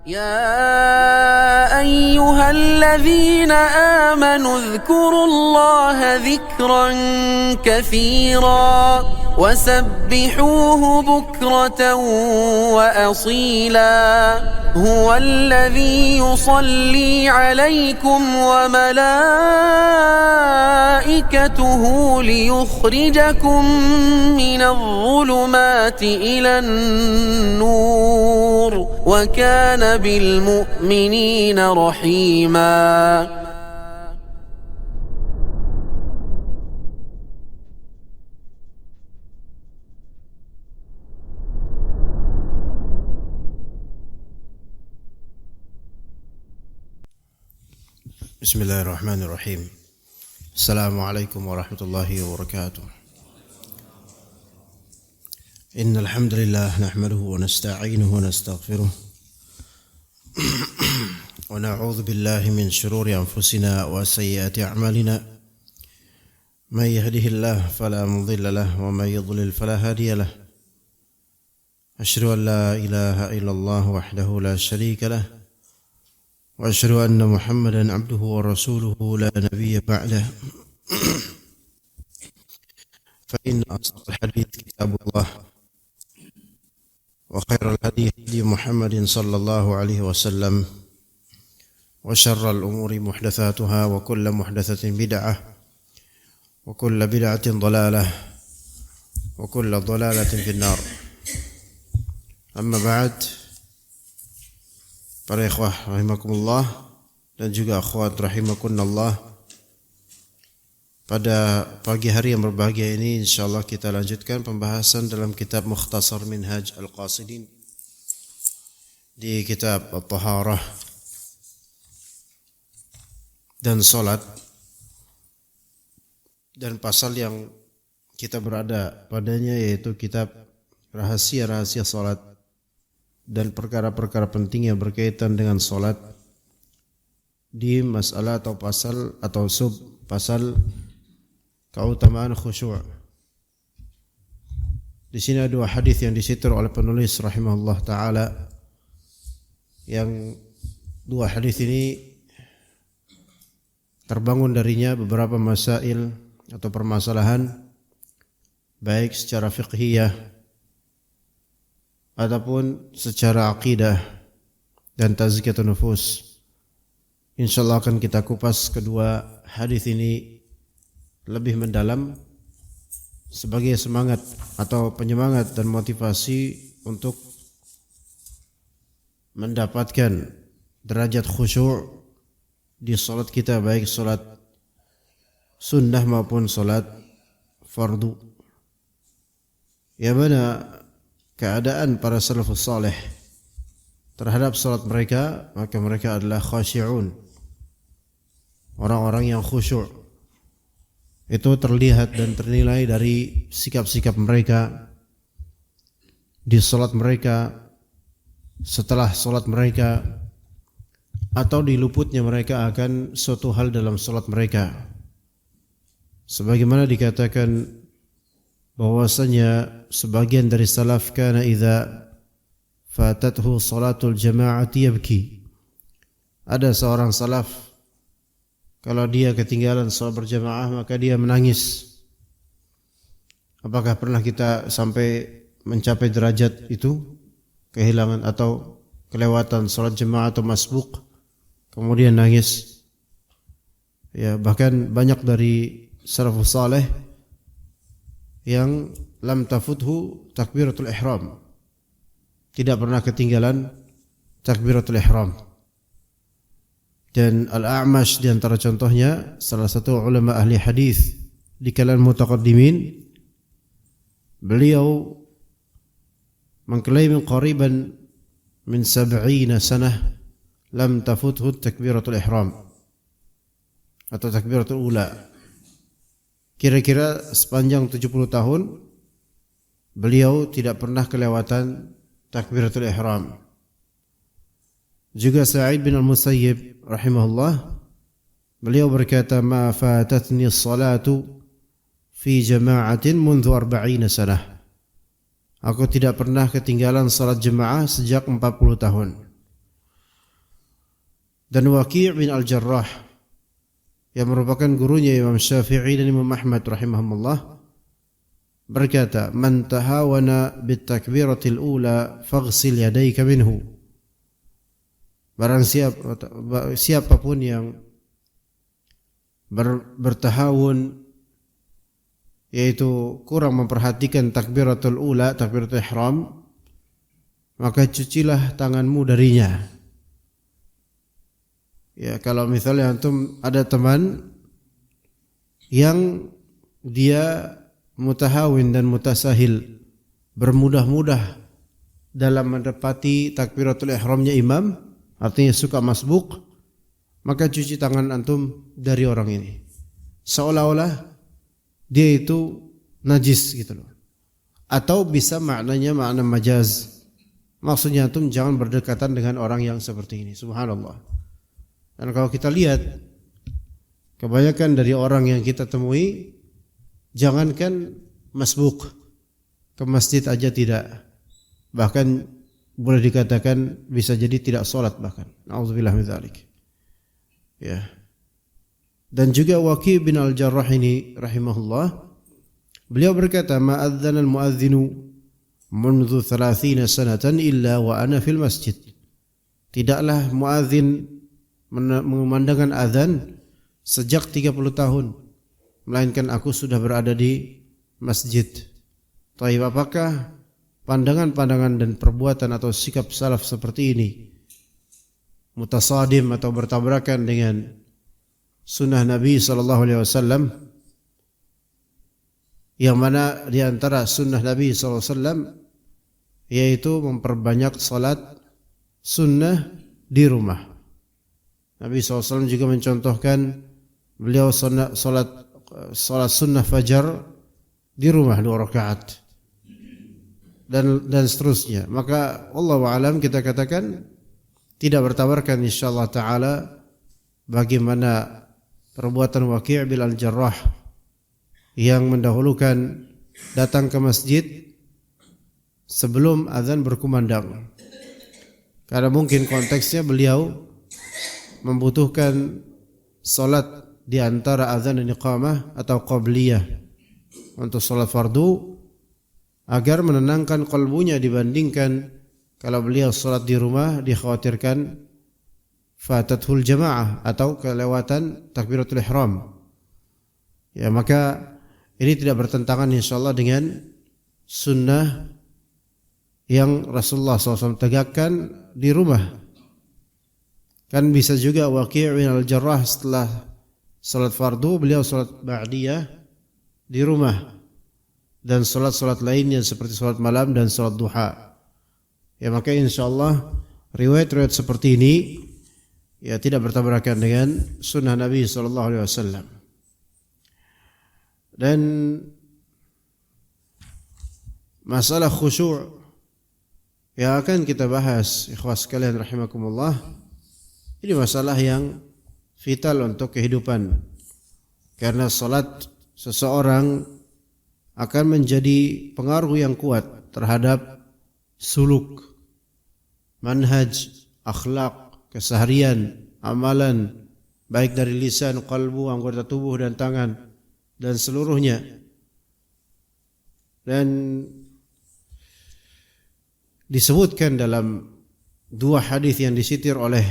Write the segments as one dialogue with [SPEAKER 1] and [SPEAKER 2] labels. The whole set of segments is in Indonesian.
[SPEAKER 1] يا أيها الذين آمنوا اذكروا الله ذكرا كثيرا وسبحوه بكرة وأصيلا هو الذي يصلي عليكم وملائكته ليخرجكم من الظلمات إلى النور وكان بالمؤمنين رحيما.
[SPEAKER 2] بسم الله الرحمن الرحيم. السلام عليكم ورحمة الله وبركاته. إن الحمد لله نحمده ونستعينه ونستغفره ونعوذ بالله من شرور أنفسنا وسيئات أعمالنا من يهده الله فلا مضل له ومن يضلل فلا هادي له أشهد أن لا إله إلا الله وحده لا شريك له وأشهد أن محمدا عبده ورسوله لا نبي بعده فإن أصدق الحديث كتاب الله وخير الهدي هدي محمد صلى الله عليه وسلم وشر الأمور محدثاتها وكل محدثة بدعة وكل بدعة ضلالة وكل ضلالة في النار. أما بعد, para ikhwah rahimakumullah dan juga akhwat rahimakunallah, pada pagi hari yang berbahagia ini insyaallah kita lanjutkan pembahasan dalam kitab Mukhtasar Minhaj Al-Qasidin di kitab At-Taharah dan salat, dan pasal yang kita berada padanya yaitu kitab rahasia-rahasia salat dan perkara-perkara penting yang berkaitan dengan salat di masalah atau pasal atau sub pasal keutamaan khusyuk. Di sini ada dua hadis yang disitir oleh penulis rahimahullah taala, yang dua hadis ini terbangun darinya beberapa masail atau permasalahan baik secara fiqhiyah ataupun secara akidah dan tazkiyatun nufus. Insyaallah akan kita kupas kedua hadis ini lebih mendalam sebagai semangat atau penyemangat dan motivasi untuk mendapatkan derajat khusyuk di salat kita, baik salat sunnah maupun salat fardu. Ya, mana keadaan para salafus saleh terhadap salat mereka, maka mereka adalah khasyi'un, orang-orang yang khusyuk. Itu terlihat dan ternilai dari sikap-sikap mereka di salat mereka, setelah salat mereka, atau di luputnya mereka akan suatu hal dalam salat mereka. Sebagaimana dikatakan bahwasanya sebagian dari salaf kana idza fatathu salatul jama'ati yabki. Ada seorang salaf, kalau dia ketinggalan salat berjamaah maka dia menangis. Apakah pernah kita sampai mencapai derajat itu, kehilangan atau kelewatan salat jamaah atau masbuk kemudian nangis? Ya, bahkan banyak dari salafus saleh yang lam tafuthu takbiratul ihram, tidak pernah ketinggalan takbiratul ihram. Dan Al-A'mash di antara contohnya, salah satu ulama ahli hadis di kalangan mutaqaddimin, beliau mengklaim qariban min 70 sanah lam tafuthu takbiratul ihram atau takbiratul ula. Kira-kira sepanjang 70 tahun beliau tidak pernah kelewatan takbiratul ihram. Juga Sa'id bin al-Musayyib rahimahullah, beliau berkata, ma fatatni as-salatu fi jama'atin mundu 40 sanah. Aku tidak pernah ketinggalan salat jemaah sejak 40 tahun. Dan Waqi' bin Al-Jarrah yang merupakan gurunya Imam Syafi'i dan Imam Ahmad rahimahumullah berkata, "Man tahawana bit takbiratil ula faghsil yadayka minhu." Barang siapapun yang bertahawun, yaitu kurang memperhatikan takbiratul ula, takbiratul ihram, maka cucilah tanganmu darinya. Ya, kalau misalnya antum ada teman yang dia mutahawin dan mutasahil, bermudah-mudah dalam mendapati takbiratul ihramnya imam, artinya suka masbuk, maka cuci tangan antum dari orang ini, seolah-olah dia itu najis gitu loh. Atau bisa maknanya makna majaz, maksudnya antum jangan berdekatan dengan orang yang seperti ini. Subhanallah. Dan kalau kita lihat kebanyakan dari orang yang kita temui, jangankan masbuk, ke masjid aja tidak, bahkan boleh dikatakan bisa jadi tidak sholat bahkan. Na'udzubillah min dzalik. Ya. Dan juga Waqi' bin Al-Jarrah ini rahimahullah, beliau berkata, "Ma'adzana al-mu'adzinu mundu 30 sanatan illa wa ana fil masjid." Tidaklah muadzin mengumandangkan azan sejak 30 tahun, melainkan aku sudah berada di masjid. Taib, apakah pandangan-pandangan dan perbuatan atau sikap salaf seperti ini mutasadim atau bertabrakan dengan sunnah Nabi SAW, yang mana di antara sunnah Nabi SAW yaitu memperbanyak salat sunnah di rumah. Nabi SAW juga mencontohkan beliau salat sunnah fajar di rumah 2 rakaat. Dan seterusnya. Maka wallahu a'lam, kita katakan tidak bertabarkan insyaallah taala bagaimana perbuatan Waqi' bin Al-Jarrah yang mendahulukan datang ke masjid sebelum azan berkumandang. Karena mungkin konteksnya beliau membutuhkan salat di antara azan dan iqamah atau qabliyah untuk salat fardu, agar menenangkan kalbunya dibandingkan kalau beliau salat di rumah dikhawatirkan fatathul jamaah atau kelewatan takbiratul ihram. Ya, maka ini tidak bertentangan insyaallah dengan sunnah yang Rasulullah SAW tegakkan di rumah. Kan bisa juga Waqi' bin Al-Jarrah setelah salat fardu beliau salat ba'diyah di rumah, dan salat-salat lainnya seperti salat malam dan salat duha. Ya, maka insyaallah riwayat-riwayat seperti ini ya tidak bertabrakan dengan sunnah Nabi SAW. Dan masalah khusyuk yang akan kita bahas, ikhwas sekalian rahimakumullah, ini masalah yang vital untuk kehidupan, karena salat seseorang akan menjadi pengaruh yang kuat terhadap suluk, manhaj, akhlak, keseharian, amalan, baik dari lisan, kalbu, anggota tubuh dan tangan dan seluruhnya. Dan disebutkan dalam 2 hadis yang disitir oleh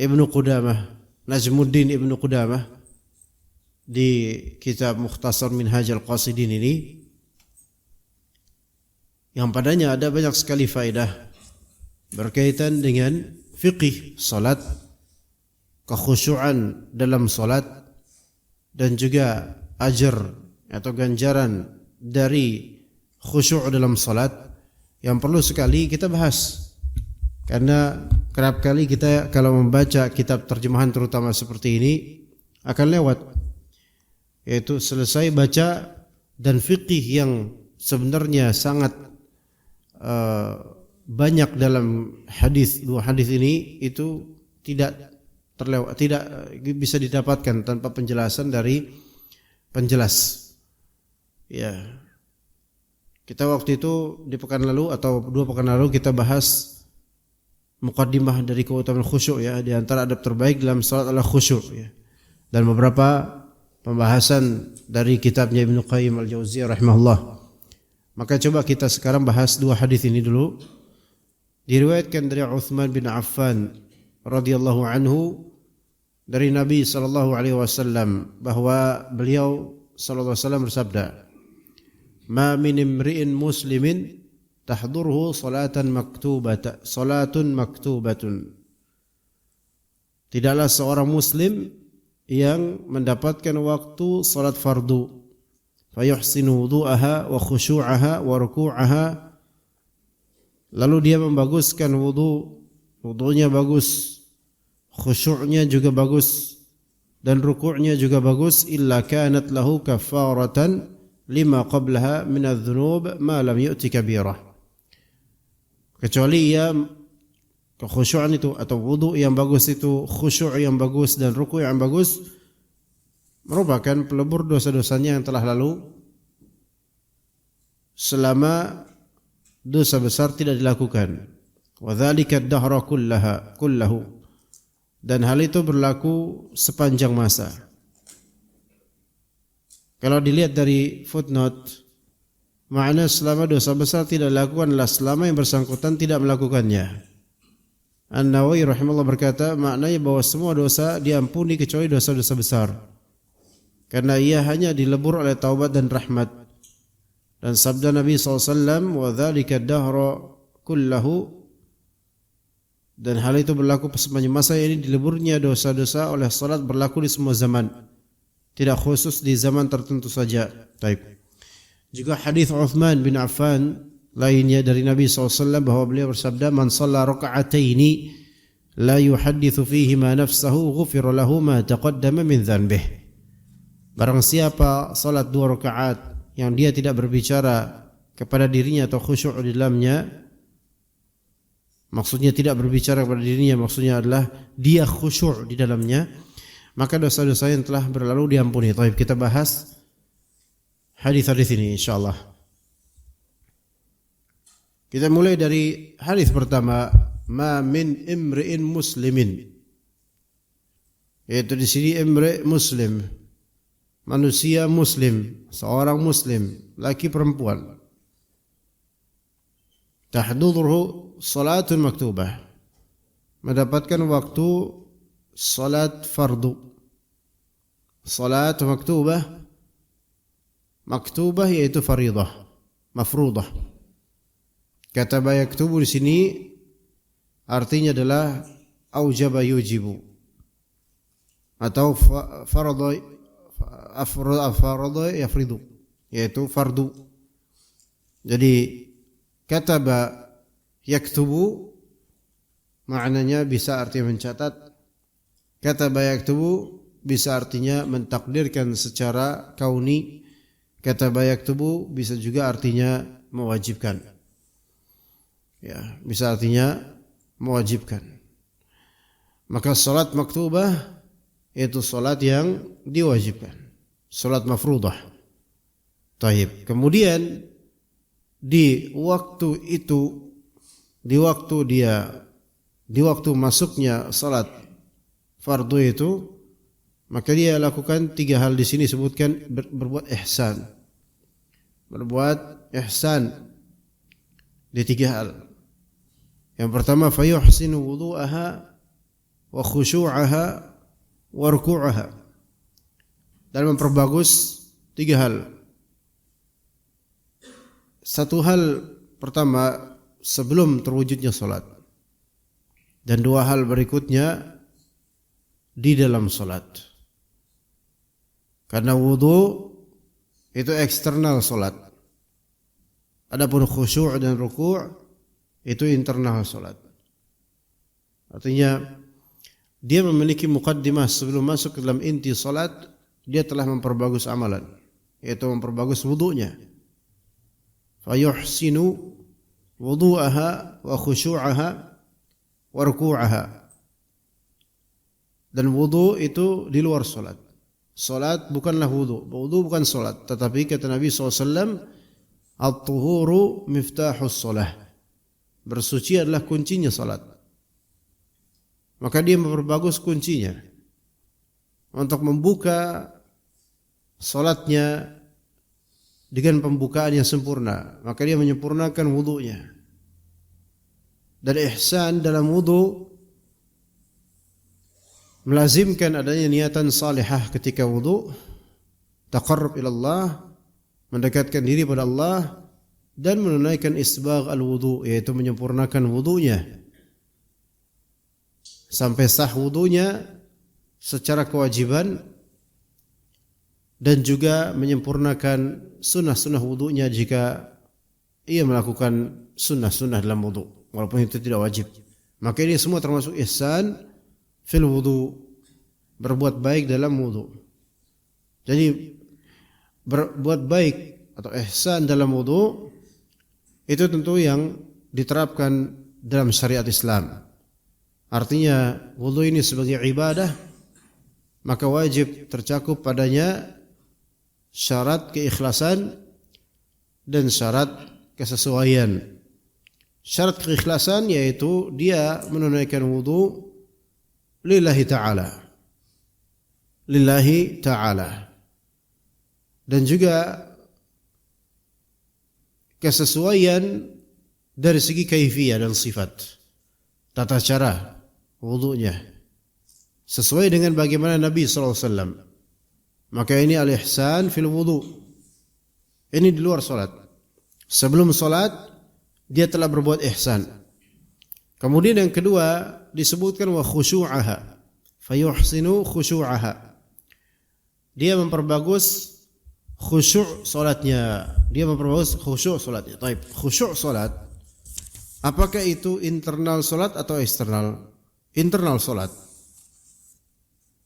[SPEAKER 2] Ibnu Qudamah, Najmuddin Ibnu Qudamah, di kitab Mukhtasar Minhaj Al-Qasidin ini, yang padanya ada banyak sekali faedah berkaitan dengan fiqih salat, kekhusyuan dalam salat, dan juga ajar atau ganjaran dari khusyuk dalam salat yang perlu sekali kita bahas. Karena kerap kali kita kalau membaca kitab terjemahan terutama seperti ini akan lewat, yaitu selesai baca dan fikih yang sebenarnya sangat banyak dalam hadis, 2 hadis ini itu tidak terlewat, tidak bisa didapatkan tanpa penjelasan dari penjelas. Ya, kita waktu itu di pekan lalu atau 2 pekan lalu kita bahas muqaddimah dari keutamaan khusyuk ya. Di antara adab terbaik dalam salat adalah khusyuk ya. Dan beberapa pembahasan dari kitabnya Ibnu Qayyim Al-Jauziyah rahimahullah. Maka coba kita sekarang bahas dua hadis ini dulu. Diriwayatkan dari Utsman bin Affan radhiyallahu anhu dari Nabi sallallahu alaihi wasallam bahwa beliau sallallahu alaihi wasallam bersabda, "Ma min imri'in muslimin tahdurhu salatun maktubatun." Tidaklah seorang muslim yang mendapatkan waktu salat fardu, fayuhsinu wudu'aha wa khusyu'aha wa ruku'aha, lalu dia membaguskan wudunya bagus, khusyuknya juga bagus, dan rukuknya juga bagus, illa kanat lahu kafaratan lima qablaha min adh-dhunub ma lam yu'ti kabirah. Kecuali ia kekhusyuan itu atau wudu yang bagus itu, khusyuk yang bagus dan rukuk yang bagus merupakan pelebur dosa-dosanya yang telah lalu selama dosa besar tidak dilakukan. Wa dzalika ad-dahra kullahu. Dan hal itu berlaku sepanjang masa. Kalau dilihat dari footnote, makna selama dosa besar tidak dilakukan adalah selama yang bersangkutan tidak melakukannya. An-Nawawi rahimahullah berkata, maknanya bahwa semua dosa diampuni kecuali dosa-dosa besar. Karena ia hanya dilebur oleh taubat dan rahmat. Dan sabda Nabi SAW, wa dzalika ad-dahra kullahu, dan hal itu berlaku sepanjang masa, ini dileburnya dosa-dosa oleh salat berlaku di semua zaman, tidak khusus di zaman tertentu saja. Baik. Juga hadis Utsman bin Affan lainnya dari Nabi SAW bahwa beliau bersabda, "Man shalla raka'ataini la yuhadditsu fihi ma nafsahu ghufira lahu ma taqaddama min dhanbih." Barang siapa salat 2 rakaat yang dia tidak berbicara kepada dirinya atau khusyuk di dalamnya, maksudnya tidak berbicara kepada dirinya, maksudnya adalah dia khusyuk di dalamnya, maka dosa-dosa yang telah berlalu diampuni. Baik, kita bahas hadis-hadis ini insyaallah. Kita mulai dari hadis pertama, ma min imri'in muslimin. Yaitu di sini imri' muslim, manusia muslim, seorang muslim, laki perempuan. Tahdudhu salatun maktubah, mendapatkan waktu salat fardu. Salat maktubah, maktubah yaitu faridah, mafruḍah. Kata yaktubu di sini artinya adalah aujaba yujibu atau farada yafridu, yaitu fardu. Jadi kataba yaktubu maknanya bisa artinya mencatat, kataba yaktubu bisa artinya mentakdirkan secara kauni, kataba yaktubu bisa juga artinya mewajibkan. Ya, bisa artinya mewajibkan. Maka salat maktubah itu salat yang diwajibkan, salat mafruḍah. Taib. Kemudian di waktu itu, di waktu masuknya salat fardu itu, maka dia lakukan 3 hal di sini sebutkan, berbuat ihsan. Berbuat ihsan di 3 hal. Yang pertama, fayuhsinu wudu'aha wa khusyu'aha wa ruku'aha. Dan memperbagus 3 hal. Satu hal pertama sebelum terwujudnya salat, dan 2 hal berikutnya di dalam salat. Karena wudu itu eksternal salat. Adapun khusyuk dan ruku' itu internal salat. Artinya dia memiliki muqaddimah sebelum masuk ke dalam inti salat, dia telah memperbagus amalan, yaitu memperbagus wudunya. Fayuhsinu wudu'aha wa khusyu'aha wa ruku'aha. Dan wudu itu di luar salat. Salat bukanlah wudu, wudu bukan salat, tetapi kata Nabi SAW, at-tuhuru miftahus salah. Bersuci adalah kuncinya salat. maka dia memperbagus kuncinya untuk membuka salatnya dengan pembukaan yang sempurna, maka dia menyempurnakan wudunya. Dan ihsan dalam wudu melazimkan adanya niatan salihah ketika wudu, taqarrub ila Allah, mendekatkan diri pada Allah, dan menunaikan isbagh al-wudu, yaitu menyempurnakan wudunya sampai sah wudunya secara kewajiban, dan juga menyempurnakan sunnah-sunnah wudunya jika ia melakukan sunnah-sunnah dalam wudu walaupun itu tidak wajib. Maka ini semua termasuk ihsan fil wudu, berbuat baik dalam wudu. Jadi berbuat baik atau ihsan dalam wudu itu tentu yang diterapkan dalam syariat Islam. Artinya wudu ini sebagai ibadah, maka wajib tercakup padanya syarat keikhlasan dan syarat kesesuaian. Syarat keikhlasan yaitu dia menunaikan wudu lillahi ta'ala. Lillahi ta'ala. Dan juga kesesuaian dari segi kaifiyah dan sifat, tata cara wudunya sesuai dengan bagaimana Nabi SAW. Maka ini al-ihsan fil wudu. Ini di luar salat. Sebelum salat dia telah berbuat ihsan. Kemudian yang kedua disebutkan wa khusyu'aha, fayuhsinu khusyu'aha. Dia memperbagus khusyuk salatnya. Dia memperbagus khusyuk salatnya. Baik, khusyuk salat, apakah itu internal salat atau eksternal? Internal salat.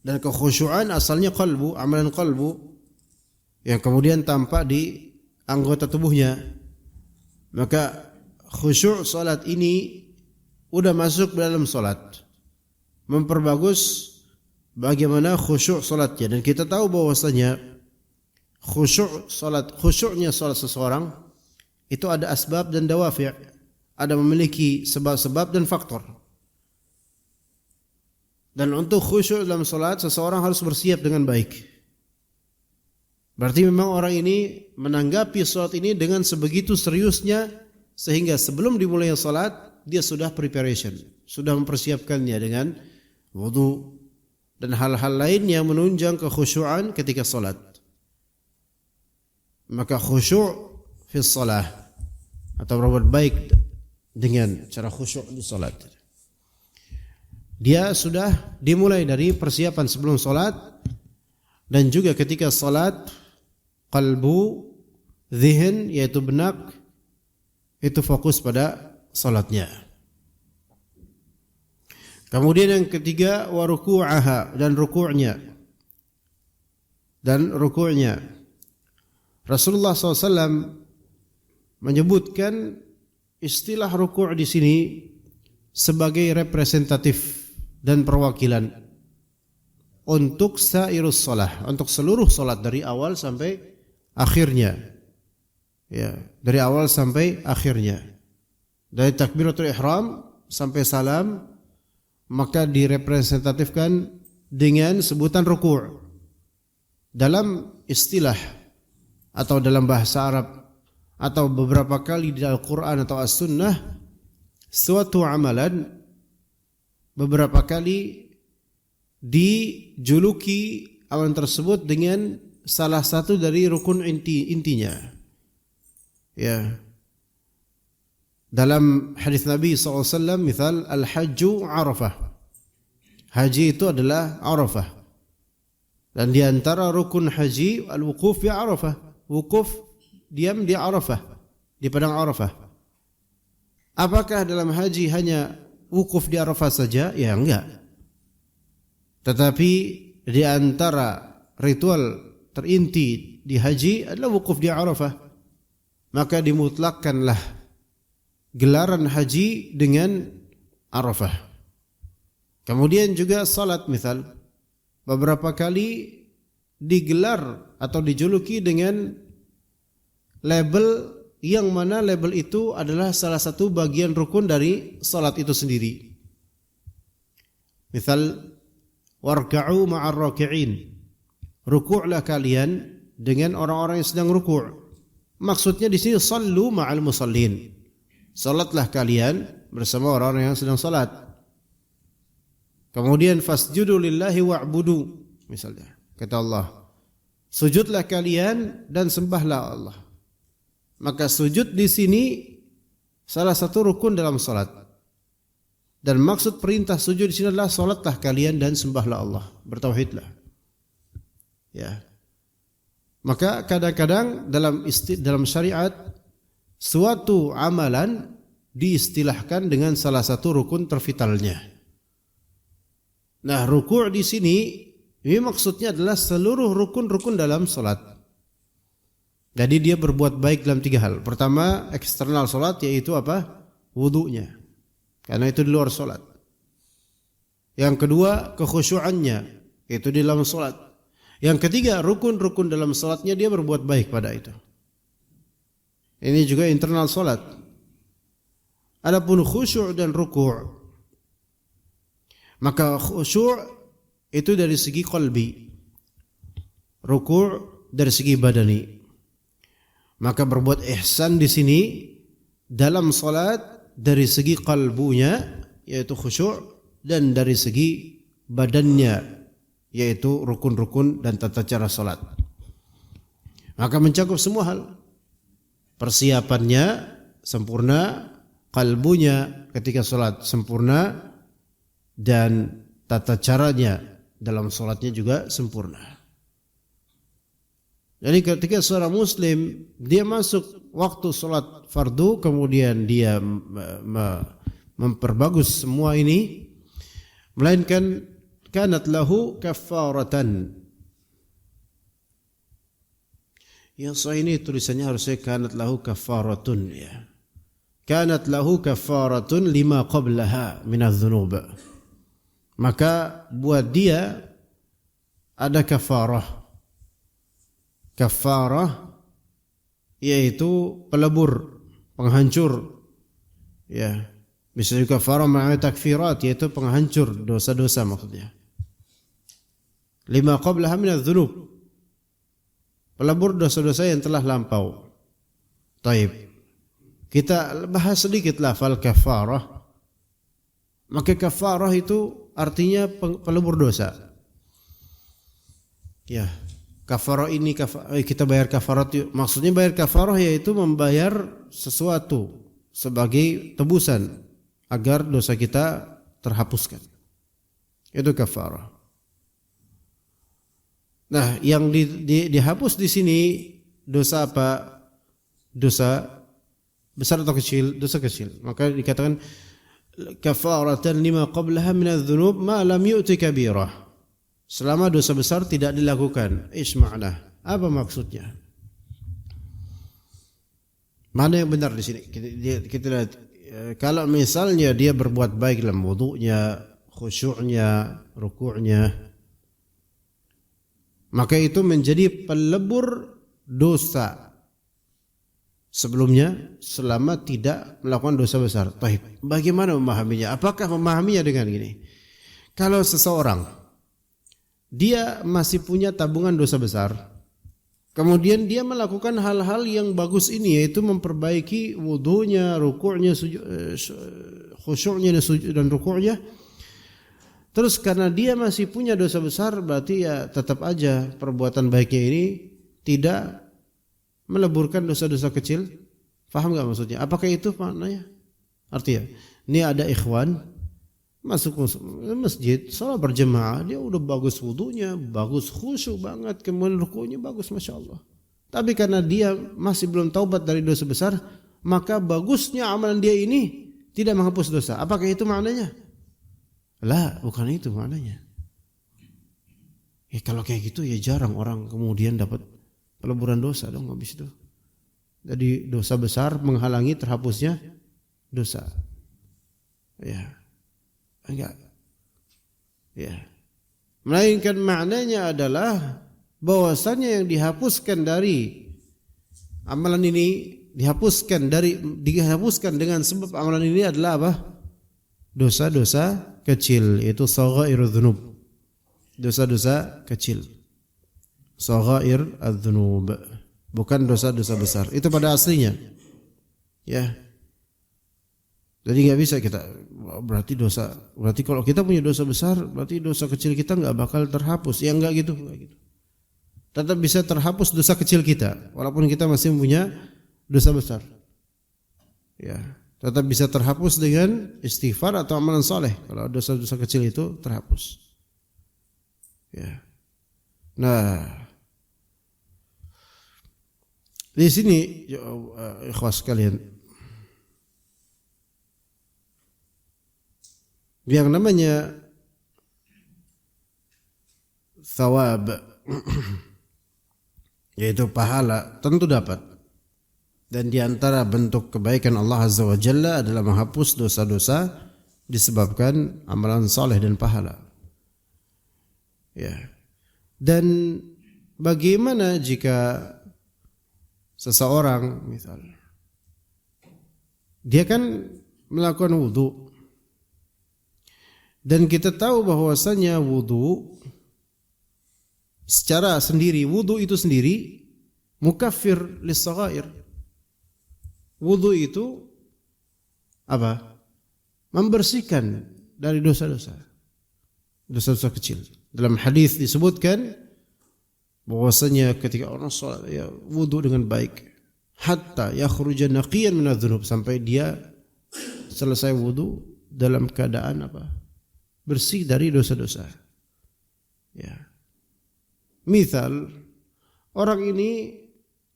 [SPEAKER 2] Dan kekhusyuan asalnya qalbu, amalan qalbu yang kemudian tampak di anggota tubuhnya. Maka khusyuk salat ini udah masuk dalam salat, memperbagus bagaimana khusyuk salatnya. Dan kita tahu bahwasanya khusyuknya salat seseorang itu ada asbab dan dawafi', ada memiliki sebab-sebab dan faktor. Dan untuk khusyuk dalam salat seseorang harus bersiap dengan baik. Berarti memang orang ini menanggapi salat ini dengan sebegitu seriusnya sehingga sebelum dimulai salat dia sudah preparation, sudah mempersiapkannya dengan wudu dan hal-hal lain yang menunjang kekhusyuan ketika salat. Maka khusyuk fi shalah atau berbuat baik dengan cara khusyuk di salat, dia sudah dimulai dari persiapan sebelum salat, dan juga ketika salat qalbu, zihin yaitu benak itu fokus pada salatnya. Kemudian yang ketiga wa ruku'aha, dan ruku'nya. Rasulullah SAW menyebutkan istilah ruku' di sini sebagai representatif dan perwakilan untuk sairus shalah, untuk seluruh salat dari awal sampai akhirnya. Ya, dari awal sampai akhirnya. Dari takbiratul ihram sampai salam, maka direpresentatifkan dengan sebutan ruku'. Dalam istilah atau dalam bahasa Arab atau beberapa kali di Al-Quran atau As-Sunnah, suatu amalan beberapa kali dijuluki amalan tersebut dengan salah satu dari rukun intinya. Ya. Dalam hadis Nabi SAW, misal al-hajju Arafah. Haji itu adalah Arafah. Dan di antara rukun haji al-wukuf di Arafah. Wukuf, diam di Arafah, di padang Arafah. Apakah dalam haji hanya wukuf di Arafah saja? Ya enggak. Tetapi di antara ritual terinti di haji adalah wukuf di Arafah. Maka dimutlakkanlah gelaran haji dengan Arafah. Kemudian juga salat misal beberapa kali digelar atau dijuluki dengan label yang mana label itu adalah salah satu bagian rukun dari salat itu sendiri. Misal warka'u ma'ar raki'in. Ruku'lah kalian dengan orang-orang yang sedang ruku'. Maksudnya di sini sallu ma'al musallin. Salatlah kalian bersama orang-orang yang sedang salat. Kemudian fasjudu lillahi wa'budu. Misalnya kata Allah, sujudlah kalian dan sembahlah Allah. Maka sujud di sini salah satu rukun dalam salat. Dan maksud perintah sujud di sini adalah salatlah kalian dan sembahlah Allah, bertauhidlah. Ya. Maka kadang-kadang dalam syariat suatu amalan diistilahkan dengan salah satu rukun tervitalnya. Nah, ruku' di sini ini maksudnya adalah seluruh rukun-rukun dalam salat. Jadi dia berbuat baik dalam 3 hal. Pertama, eksternal salat, yaitu apa? Wudunya. Karena itu di luar salat. Yang kedua, kekhusyuannya, yaitu di dalam salat. Yang ketiga, rukun-rukun dalam salatnya dia berbuat baik pada itu. Ini juga internal salat. Adapun khusyuk dan ruku', maka khusyuk itu dari segi qalbi, ruku' dari segi badani. Maka berbuat ihsan di sini dalam salat dari segi qalbunya, yaitu khusyuk, dan dari segi badannya, yaitu rukun-rukun dan tata cara salat. Maka mencakup semua hal. Persiapannya sempurna, qalbunya ketika salat sempurna, dan tata caranya dalam salatnya juga sempurna. Jadi ketika seorang muslim dia masuk waktu salat fardu, kemudian dia memperbagus semua ini, melainkan kanat lahu kafaratan. Yang sahih ini tulisannya harusnya kanat lahu kafaratun, ya. Kanat lahu kafaratun lima qablaha minadz-dzunub. Maka buat dia ada kafarah. Kafarah yaitu pelebur, penghancur. Ya. Bisa juga kafarah ma'al takfirat, yaitu penghancur dosa-dosa maksudnya. Lima qablaha minadz-dzunub. Pelebur dosa-dosa yang telah lampau. Taib. Kita bahas sedikit lafal kafarah. Maka kafarah itu artinya pelebur dosa. Ya, kafarah ini kita bayar kafarat. Maksudnya bayar kafarah yaitu membayar sesuatu sebagai tebusan agar dosa kita terhapuskan. Itu kafarah. Nah, yang dihapus di sini dosa apa? Dosa besar atau kecil? Dosa kecil. Maka dikatakan kafaratan lima qablaha minadz-dzunub ma lam yu'ti kabirah. Selama dosa besar tidak dilakukan. Ish ma'na? Apa maksudnya? Mana yang benar di sini? Kita lihat. Kalau misalnya dia berbuat baik dalam wudunya, khusyuknya, ruku'nya, maka itu menjadi pelebur dosa sebelumnya selama tidak melakukan dosa besar. Baik, bagaimana memahaminya? Apakah memahaminya dengan gini? Kalau seseorang dia masih punya tabungan dosa besar, kemudian dia melakukan hal-hal yang bagus ini, yaitu memperbaiki wudunya, ruku'nya, khusyuknya dan ruku'nya. Terus karena dia masih punya dosa besar, berarti ya tetap aja perbuatan baiknya ini tidak meleburkan dosa-dosa kecil. Faham gak maksudnya? Apakah itu maknanya? Artinya, ini ada ikhwan masuk masjid, salat berjemaah, dia udah bagus wudunya, bagus khusyuk banget, kemudian rukunya bagus, Masya Allah. Tapi karena dia masih belum taubat dari dosa besar, maka bagusnya amalan dia ini tidak menghapus dosa. Apakah itu maknanya? Lah, bukan itu maknanya. Ya kalau kayak gitu ya jarang orang kemudian dapat peleburan dosa dong habis itu. Jadi dosa besar menghalangi terhapusnya dosa. Ya. Enggak. Ya. Melainkan maknanya adalah bahwasannya yang dihapuskan dari amalan ini dihapuskan dengan sebab amalan ini adalah apa? Dosa-dosa kecil, itu saghairudz dzunub. Dosa-dosa kecil. Saghair adz-dzunub, bukan dosa-dosa besar. Itu pada aslinya. Ya. Jadi enggak bisa kita berarti kalau kita punya dosa besar, berarti dosa kecil kita enggak bakal terhapus. Ya enggak gitu. Tetap bisa terhapus dosa kecil kita walaupun kita masih punya dosa besar. Ya, tetap bisa terhapus dengan istighfar atau amalan saleh kalau dosa-dosa kecil itu terhapus. Ya. Nah, di sini ikhwas sekalian, yang namanya thawab yaitu pahala tentu dapat, dan di antara bentuk kebaikan Allah Azza wa Jalla adalah menghapus dosa-dosa disebabkan amalan saleh dan pahala. Ya. Dan bagaimana jika seseorang misal dia kan melakukan wudu, dan kita tahu bahwasanya wudu secara sendiri, wudu itu sendiri mukaffir lis-saghair. Wudu itu apa? Membersihkan dari dosa-dosa kecil. Dalam hadis disebutkan bahwasanya ketika orang salat ya wudu dengan baik hatta yakhruja naqiyan minadz-dzunub, sampai dia selesai wudu dalam keadaan apa? Bersih dari dosa-dosa. Ya. Misal orang ini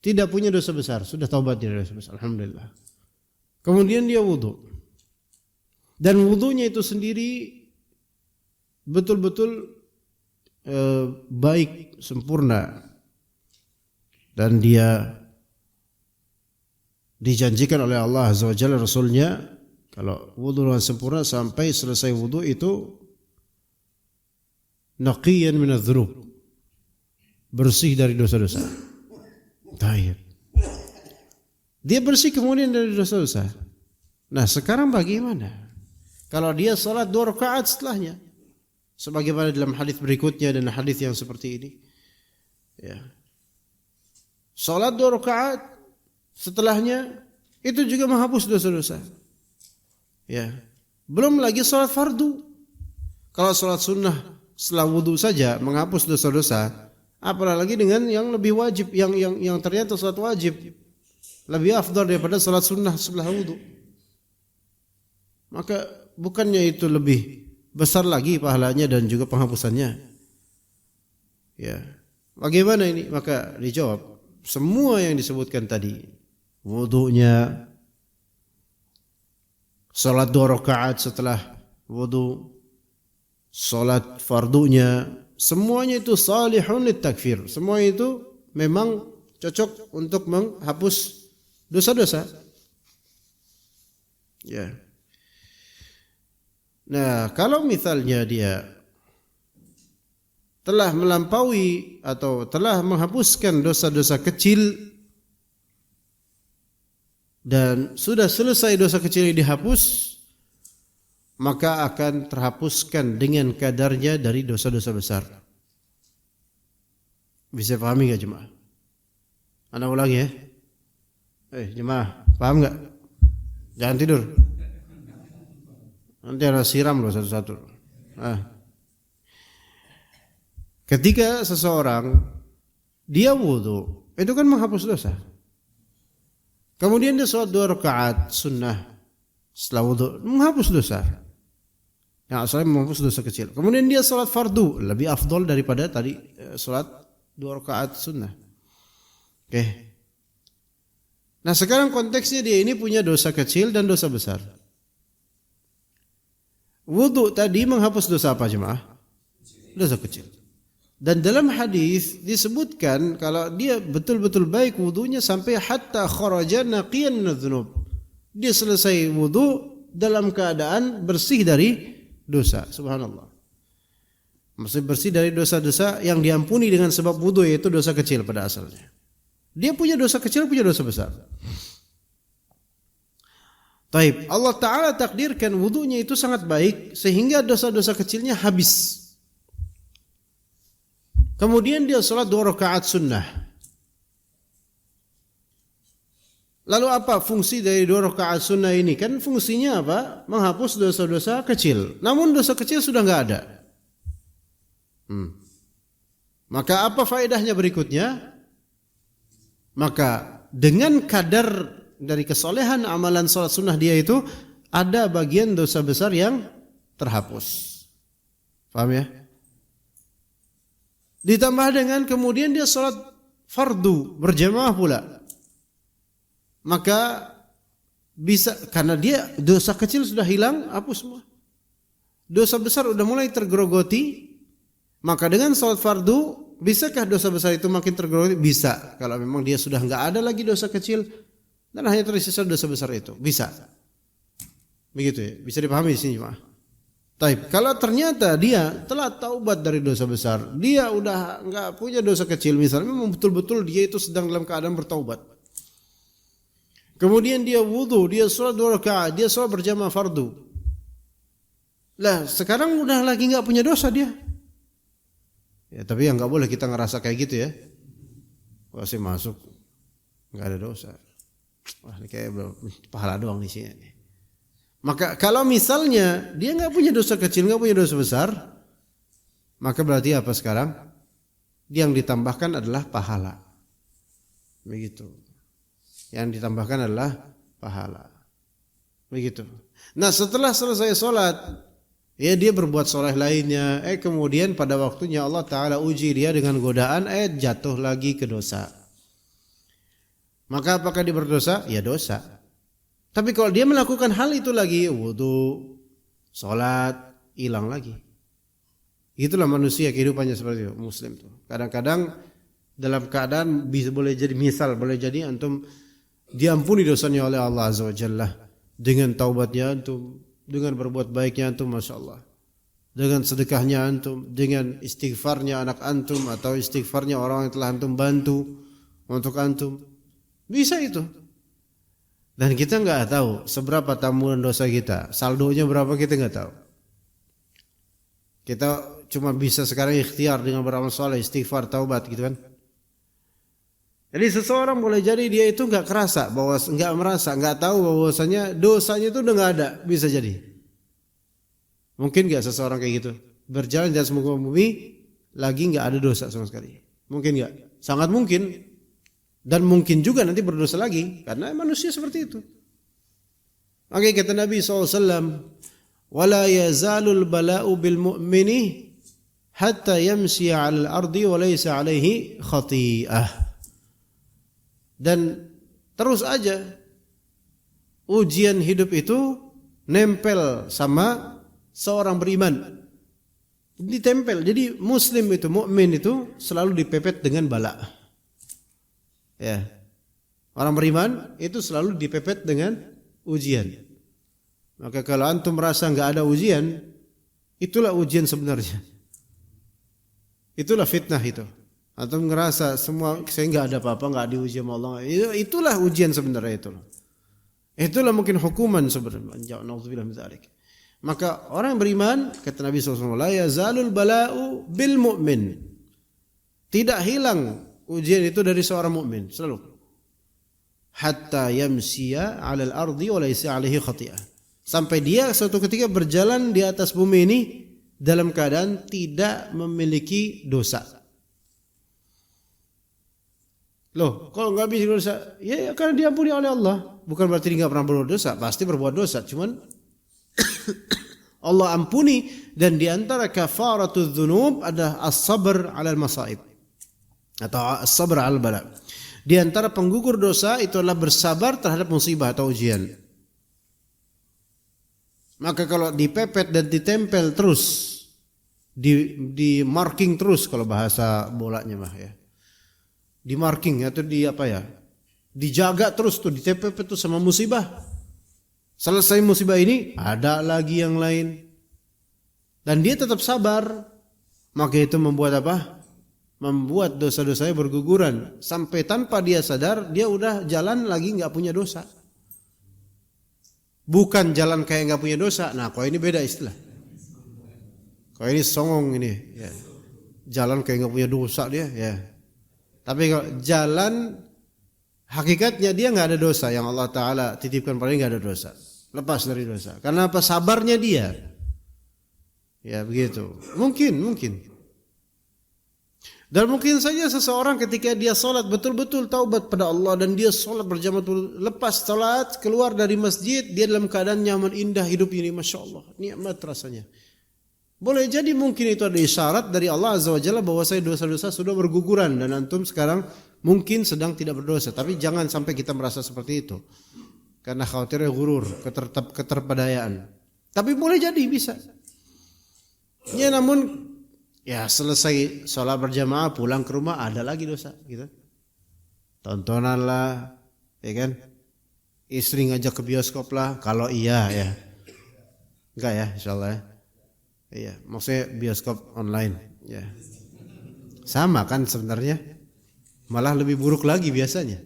[SPEAKER 2] tidak punya dosa besar, sudah taubat dari dosa besar, alhamdulillah. Kemudian dia wudu, dan wudunya itu sendiri betul-betul baik, sempurna, dan dia dijanjikan oleh Allah Azza wa Jalla, Rasulnya, kalau wudu dengan sempurna sampai selesai wudu itu naqiyan minadz-dzunub, bersih dari dosa-dosa. Baik. Dia bersih kemudian dari dosa-dosa. Nah, sekarang bagaimana kalau dia salat 2 rakaat setelahnya? Sebagaimana dalam hadis berikutnya dan hadis yang seperti ini. Ya. Salat 2 rakaat setelahnya itu juga menghapus dosa-dosa. Ya. Belum lagi salat fardu. Kalau salat sunnah setelah wudu saja menghapus dosa-dosa, apalagi dengan yang lebih wajib, yang ternyata salat wajib lebih afdal daripada salat sunnah setelah wudu. Maka bukannya itu lebih besar lagi pahalanya dan juga penghapusannya? Ya. Bagaimana ini? Maka dijawab, semua yang disebutkan tadi, wudunya, salat 2 rakaat setelah wudu, salat fardunya, semuanya itu salihun litakfir. Semua itu memang cocok untuk menghapus dosa-dosa. Ya. Nah, kalau misalnya dia telah melampaui atau telah menghapuskan dosa-dosa kecil dan sudah selesai dosa kecil yang dihapus, maka akan terhapuskan dengan kadarnya dari dosa-dosa besar. Bisa pahami enggak jemaah? Ana ulangi ya. Jemaah, paham enggak? Jangan tidur. Nanti harus siram loh satu-satu. Ketika seseorang dia wudu, itu kan menghapus dosa. Kemudian dia sholat 2 rakaat sunnah setelah wudu, menghapus dosa. Yang asalnya menghapus dosa kecil. Kemudian dia sholat fardu, lebih afdol daripada tadi sholat 2 rakaat sunnah. Oke. Nah, sekarang konteksnya dia ini punya dosa kecil dan dosa besar. Wudu tadi menghapus dosa apa jemaah? Dosa kecil. Dan dalam hadis disebutkan kalau dia betul-betul baik wudunya sampai hatta kharaja naqiyan minadz-dzunub. Dia selesai wudu dalam keadaan bersih dari dosa. Subhanallah. Masih bersih dari dosa-dosa yang diampuni dengan sebab wudu, yaitu dosa kecil pada asalnya. Dia punya dosa kecil, punya dosa besar. Taib, Allah Ta'ala takdirkan wudunya itu sangat baik sehingga dosa-dosa kecilnya habis. Kemudian dia sholat 2 rakaat sunnah. Lalu apa fungsi dari 2 rakaat sunnah ini? Kan fungsinya apa? Menghapus dosa-dosa kecil. Namun dosa kecil sudah nggak ada. Maka apa faedahnya berikutnya? Maka dengan kadar dari kesolehan amalan sholat sunnah dia itu ada bagian dosa besar yang terhapus. Paham ya? Ditambah dengan kemudian dia sholat fardu berjamaah pula. Maka bisa, karena dia dosa kecil sudah hilang, hapus semua. Dosa besar sudah mulai tergerogoti. Maka dengan sholat fardu, bisakah dosa besar itu makin tergerogoti? Bisa. Kalau memang dia sudah nggak ada lagi dosa kecil dan hanya tersisa dosa besar itu, bisa. Begitu ya, bisa dipahami di sini, Pak. Taib. Kalau ternyata dia telah taubat dari dosa besar, dia udah nggak punya dosa kecil, misalnya memang betul-betul dia itu sedang dalam keadaan bertaubat. Kemudian dia wudu, dia sholat 2 rakaat, dia sholat berjamaah fardu. Lah sekarang udah lagi nggak punya dosa dia. Ya tapi yang nggak boleh kita ngerasa kayak gitu ya. Pasti masuk nggak ada dosa. Wah ini kayak pahala doang di sini. Maka kalau misalnya dia nggak punya dosa kecil, nggak punya dosa besar, maka berarti apa sekarang? Yang ditambahkan adalah pahala. Begitu. Yang ditambahkan adalah pahala. Begitu. Nah setelah selesai sholat, ya dia berbuat soleh lainnya. Kemudian pada waktunya Allah Ta'ala uji dia dengan godaan, jatuh lagi ke dosa. Maka apakah dia berdosa? Ya dosa. Tapi kalau dia melakukan hal itu lagi, wudu, sholat, hilang lagi. Itulah manusia kehidupannya seperti itu, muslim tuh. Kadang-kadang dalam keadaan bisa boleh jadi misal, boleh jadi antum diampuni dosanya oleh Allah Azza wa Jalla dengan taubatnya antum, dengan berbuat baiknya antum, masya Allah, dengan sedekahnya antum, dengan istighfarnya anak antum atau istighfarnya orang yang telah antum bantu untuk antum. Bisa itu. Dan kita nggak tahu seberapa tambuhan dosa kita, saldonya berapa kita nggak tahu. Kita cuma bisa sekarang ikhtiar dengan beramal soleh, istighfar, taubat gitu kan. Jadi seseorang boleh jadi dia itu nggak kerasa, nggak merasa, nggak tahu bahwasanya dosanya itu udah nggak ada, bisa jadi. Mungkin nggak seseorang kayak gitu berjalan di atas muka bumi lagi nggak ada dosa sama sekali? Mungkin nggak? Sangat mungkin. Dan mungkin juga nanti berdosa lagi karena manusia seperti itu. Maka kata Nabi SAW, "Wala yazalul bala'u bil mu'mini hatta yamsi 'alal ardi wa laysa 'alaihi khati'ah." Dan terus aja ujian hidup itu nempel sama seorang beriman. Ditempel. Jadi muslim itu, mukmin itu selalu dipepet dengan bala. Ya. Orang beriman itu selalu dipepet dengan ujian. Maka kalau antum merasa enggak ada ujian, itulah ujian sebenarnya. Itulah fitnah itu. Antum ngerasa semua saya enggak ada apa-apa, enggak diuji sama Allah. Itulah ujian sebenarnya itu. Itulah mungkin hukuman sebenarnya. Nauzubillah min dzalik. Maka orang yang beriman, kata Nabi SAW, la yazalul bala'u bil mu'min. Tidak hilang ujian itu dari seorang mukmin selalu. Hatta yamsiya 'alal ardi wa laysa 'alaihi khati'ah. Sampai dia suatu ketika berjalan di atas bumi ini dalam keadaan tidak memiliki dosa. Loh, kalau enggak bisa dosa, ya karena diampuni oleh Allah. Bukan berarti dia enggak pernah berbuat dosa, pasti berbuat dosa, cuman Allah ampuni. Dan di antara kafaratudz dzunub ada as-sabr 'alal masaib atau as-sabr 'alal bala. Di antara penggugur dosa itu adalah bersabar terhadap musibah atau ujian. Maka kalau dipepet dan ditempel terus, di marking terus kalau bahasa bolanya mah ya. Di marking atau di apa ya? Dijaga terus tuh, ditempel tuh sama musibah. Selesai musibah ini, ada lagi yang lain. Dan dia tetap sabar. Maka itu membuat apa? Membuat dosa-dosanya berguguran. Sampai tanpa dia sadar, dia udah jalan lagi gak punya dosa. bukan jalan kayak nggak punya dosa. Nah, kalau ini beda istilah. Kalau ini songong ini, ya. Jalan kayak nggak punya dosa dia, ya. Tapi kalau jalan hakikatnya dia nggak ada dosa, yang Allah Taala titipkan pada dia nggak ada dosa, lepas dari dosa. Karena apa? Sabarnya dia. Ya begitu. Mungkin. Dan mungkin saja seseorang ketika dia sholat betul-betul taubat pada Allah dan dia sholat berjamaah, lepas sholat keluar dari masjid dia dalam keadaan nyaman, indah hidup ini, masya Allah, nikmat rasanya. Boleh jadi mungkin itu ada isyarat dari Allah Azza wa Jalla bahwa saya dosa-dosa sudah berguguran dan antum sekarang mungkin sedang tidak berdosa. Tapi jangan sampai kita merasa seperti itu, karena khawatirnya gurur, keterpedayaan. Tapi boleh jadi bisa. Ya namun ya selesai sholat berjamaah pulang ke rumah ada lagi dosa gitu. Tontonan lah, ya kan? Istri ngajak ke bioskop lah, kalau iya ya. Enggak ya, insyaallah ya. Iya, maksudnya bioskop online ya. Sama kan sebenarnya. Malah lebih buruk lagi biasanya.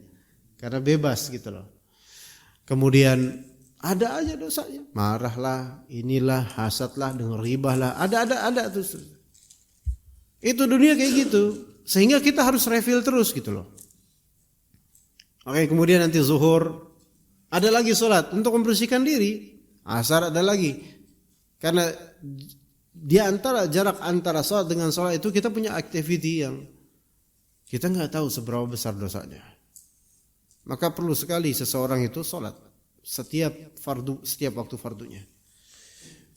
[SPEAKER 2] Karena bebas gitu loh. Kemudian ada aja dosanya. Marahlah, inilah, hasadlah, dengar ghibah lah, ada terus. Itu dunia kayak gitu, sehingga kita harus refill terus gitu loh. Oke, kemudian nanti zuhur ada lagi sholat untuk membersihkan diri. Asar ada lagi, karena jarak antara sholat dengan sholat itu kita punya activity yang kita nggak tahu seberapa besar dosanya. Maka perlu sekali seseorang itu sholat setiap waktu fardunya.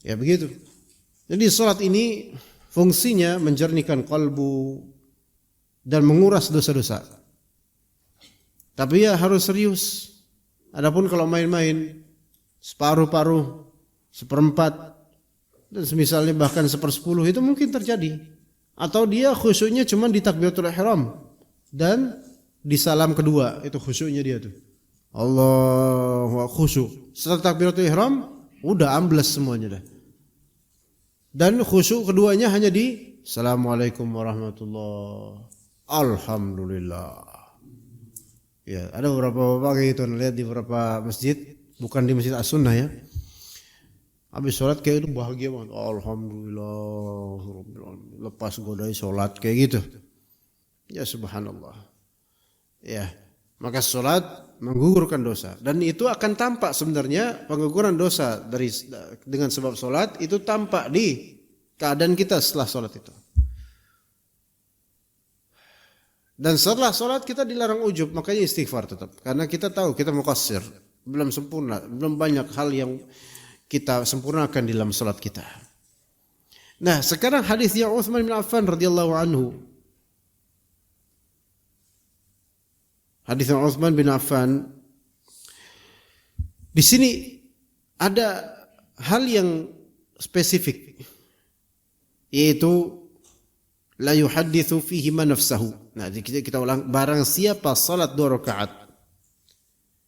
[SPEAKER 2] Ya begitu. Jadi sholat ini fungsinya menjernihkan kalbu dan menguras dosa-dosa. Tapi ya harus serius. Adapun kalau main-main separuh-paruh, seperempat, dan semisalnya bahkan 1/10 itu mungkin terjadi. Atau dia khusyuknya cuma di takbiratul ihram dan di salam kedua, itu khusyuknya dia tuh. Allahu khusyuk. Setelah takbiratul ihram udah ambles semuanya dah. Dan khusyuk keduanya hanya di Assalamualaikum warahmatullahi alhamdulillah. Ya, ada beberapa bapak kayak gitu, lihat di beberapa masjid, bukan di Masjid As-Sunnah ya. Habis sholat kayak itu bahagia banget. Alhamdulillah, lepas godai sholat kayak gitu. Ya subhanallah. Ya, maka sholat menggugurkan dosa, dan itu akan tampak sebenarnya pengguguran dosa dengan sebab sholat itu tampak di keadaan kita setelah sholat itu. Dan setelah sholat kita dilarang ujub, makanya istighfar tetap, karena kita tahu kita muqassir, belum sempurna, belum banyak hal yang kita sempurnakan dalam sholat kita. Nah, sekarang hadisnya Utsman bin Affan radhiyallahu anhu. Hadis Utsman bin Affan. Di sini ada hal yang spesifik, yaitu la yuhadditsu fihi ma nafsahu. Nah, kita ulang, barang siapa salat 2 rakaat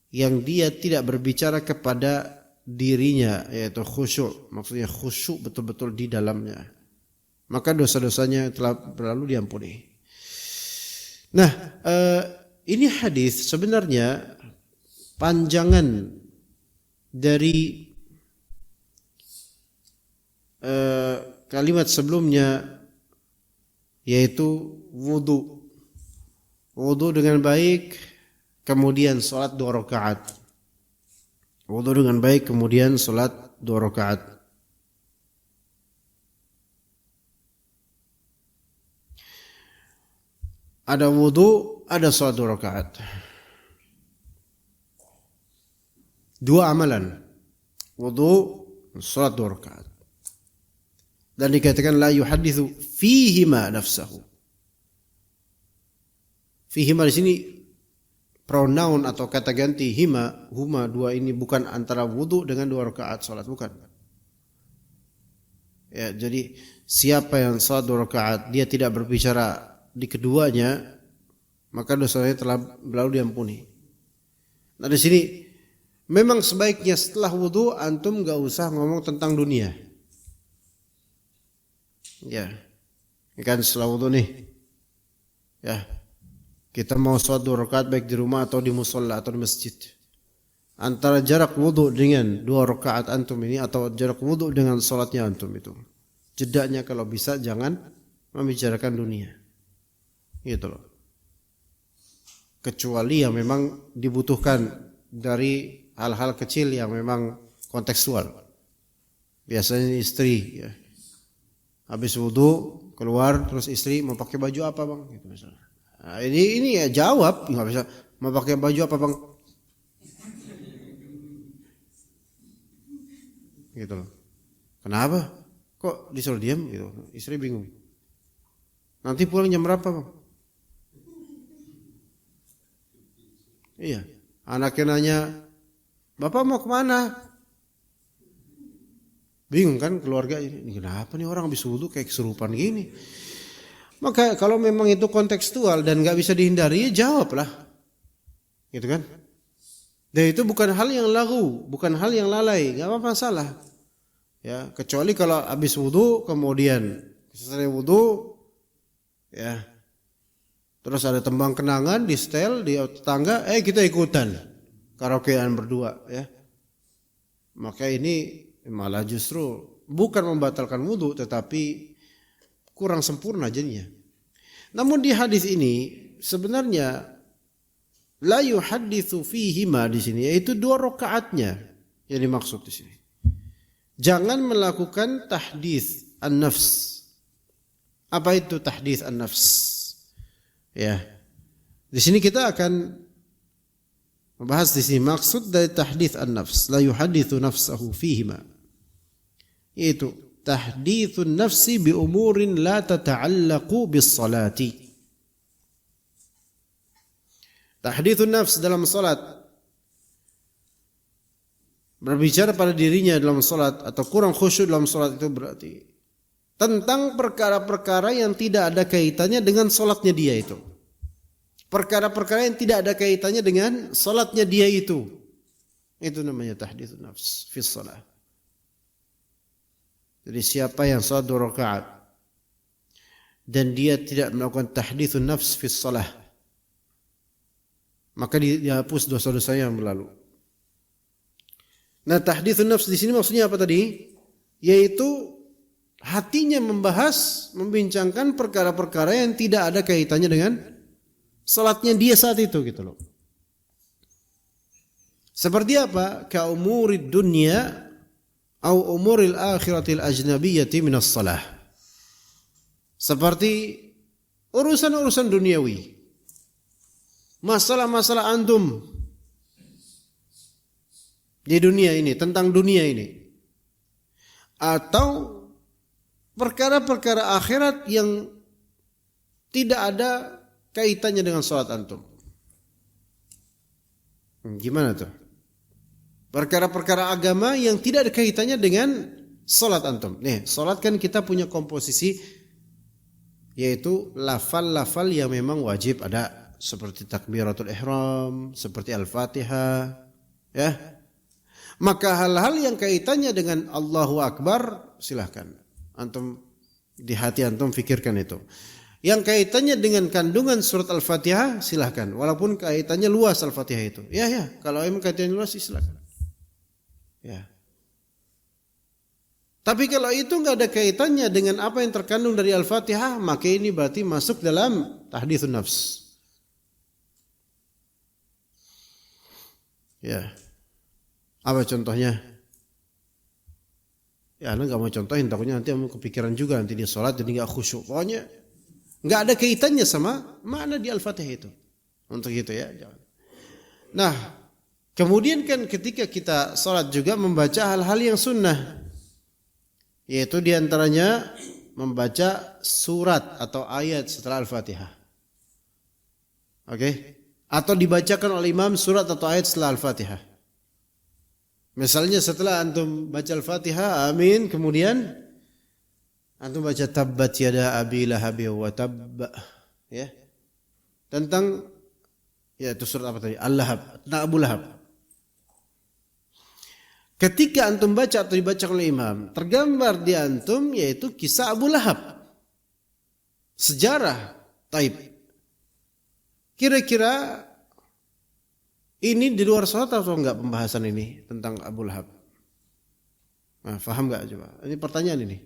[SPEAKER 2] yang dia tidak berbicara kepada dirinya, yaitu khusyuk, maksudnya khusyuk betul-betul di dalamnya, maka dosa-dosanya telah berlalu diampuni. Nah, ini hadis sebenarnya panjangan dari kalimat sebelumnya, yaitu wudu dengan baik kemudian salat 2 rakaat. Wudu dengan baik kemudian salat 2 rakaat. Ada wudu, ada salat 2 rakaat. 2 amalan. Wudu, salat 2 rakaat. Dan dikatakan la yuhadditsu fihima nafsahu. Fihima di sini pronoun atau kata ganti hima, huma, 2 ini bukan antara wudu dengan 2 rakaat salat, bukan. Ya, jadi siapa yang salat 2 rakaat dia tidak berbicara di keduanya, maka dosanya telah berlalu diampuni. Nah, di sini memang sebaiknya setelah wudu antum enggak usah ngomong tentang dunia. Ya. Kan setelah wudu nih. Ya. Kita mau sholat 2 rakaat baik di rumah atau di musola atau di masjid. antara jarak wudu dengan 2 rakaat antum ini atau jarak wudu dengan salatnya antum itu. Jedanya kalau bisa jangan membicarakan dunia. Gitu loh. Kecuali yang memang dibutuhkan dari hal-hal kecil yang memang kontekstual. Biasanya istri ya. Habis wudu keluar terus istri mau pakai baju apa bang? Gitu misalnya. Nah, ini ya jawab nggak bisa mau pakai baju apa bang? Gitu loh. Kenapa? Kok disuruh diam gitu? Istri bingung. Nanti pulang jam berapa bang? Iya. Anaknya nanya, bapak mau kemana? Bingung kan keluarga ini kenapa nih orang habis wudu kayak kesurupan gini. Maka kalau memang itu kontekstual dan gak bisa dihindari ya jawablah. Gitu kan. Dan itu bukan hal yang lagu, bukan hal yang lalai, gak apa-apa masalah. Ya, kecuali kalau habis wudu kemudian selesai wudu ya. Terus ada tembang kenangan di setel di tetangga, kita ikutan karaokean berdua ya. Maka ini malah justru bukan membatalkan wudu tetapi kurang sempurna jadinya. Namun di hadis ini sebenarnya la yuhadditsu fihima di sini yaitu 2 rakaatnya yang dimaksud di sini. Jangan melakukan tahdits an-nafs. Apa itu tahdits an-nafs? Ya. Di sini kita akan membahas di sini maksud dari tahdits an-nafs, la yuhadditsu nafsahu fihima. Yaitu tahditsun nafsi bi umurin la tata'allaqu bis salati. Tahditsun nafs dalam salat berbicara pada dirinya dalam salat atau kurang khusyuk dalam salat itu berarti tentang perkara-perkara yang tidak ada kaitannya dengan salatnya dia itu. Perkara-perkara yang tidak ada kaitannya dengan salatnya dia itu. Itu namanya tahditsun nafs fi shalah. Jadi siapa yang salat 2 rakaat dan dia tidak melakukan tahditsun nafs fi shalah, maka dihapus dosa-dosanya yang berlalu. Nah, tahditsun nafs di sini maksudnya apa tadi? Yaitu hatinya membahas, membincangkan perkara-perkara yang tidak ada kaitannya dengan salatnya dia saat itu gitu loh. Seperti apa? Ka umurid dunya atau umuril akhiratil ajnabiyyati minas salah. Seperti urusan-urusan duniawi. Masalah-masalah antum di dunia ini, tentang dunia ini. Atau perkara-perkara akhirat yang tidak ada kaitannya dengan salat antum. Gimana tuh? Perkara-perkara agama yang tidak ada kaitannya dengan salat antum. Nih, salat kan kita punya komposisi yaitu lafal-lafal yang memang wajib ada seperti takbiratul ihram, seperti al-Fatihah, ya. Maka hal-hal yang kaitannya dengan Allahu Akbar silahkan antum di hati antum fikirkan itu. Yang kaitannya dengan kandungan surat Al-Fatihah silahkan, walaupun kaitannya luas Al-Fatihah itu. Ya, kalau emang kaitannya luas silahkan. Ya. Tapi kalau itu nggak ada kaitannya dengan apa yang terkandung dari Al-Fatihah, maka ini berarti masuk dalam tahditsun nafs. Ya. Apa contohnya? Ya, Anda nggak mau contohin, takutnya nanti kamu kepikiran juga nanti dia sholat jadi nggak khusyuk. Pokoknya nggak ada kaitannya sama makna di Al-Fatihah itu. Untuk itu ya. Nah, kemudian kan ketika kita sholat juga membaca hal-hal yang sunnah. Yaitu diantaranya membaca surat atau ayat setelah Al-Fatihah. Oke? Atau dibacakan oleh imam surat atau ayat setelah Al-Fatihah. Misalnya setelah antum baca Al-Fatihah, amin, kemudian antum baca tabbat yada abi lahabi wa tabb, ya. Tentang ya itu surat apa tadi? Al-Lahab, tentang Abu Lahab. Ketika antum baca atau dibaca oleh imam, tergambar di antum yaitu kisah Abu Lahab. Sejarah. Taib. Kira-kira Ini di luar salat atau enggak pembahasan ini tentang Abu Lahab? Nah, paham enggak coba? Ini pertanyaan ini.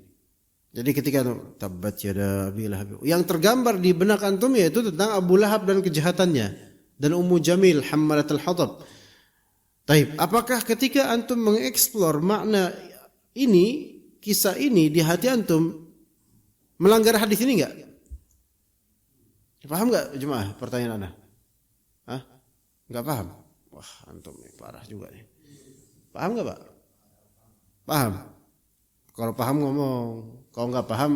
[SPEAKER 2] Jadi ketika tabbat yada Abi Lahab, yang tergambar di benak antum yaitu tentang Abu Lahab dan kejahatannya dan Ummu Jamil hammalatul hatab. Taib, apakah ketika antum mengeksplor makna ini, kisah ini di hati antum melanggar hadis ini enggak? Paham enggak jemaah pertanyaan Anda? Hah? Enggak paham? Wah, antum nih parah juga nih. Paham enggak, Pak? Paham? Kalau paham ngomong, kalau enggak paham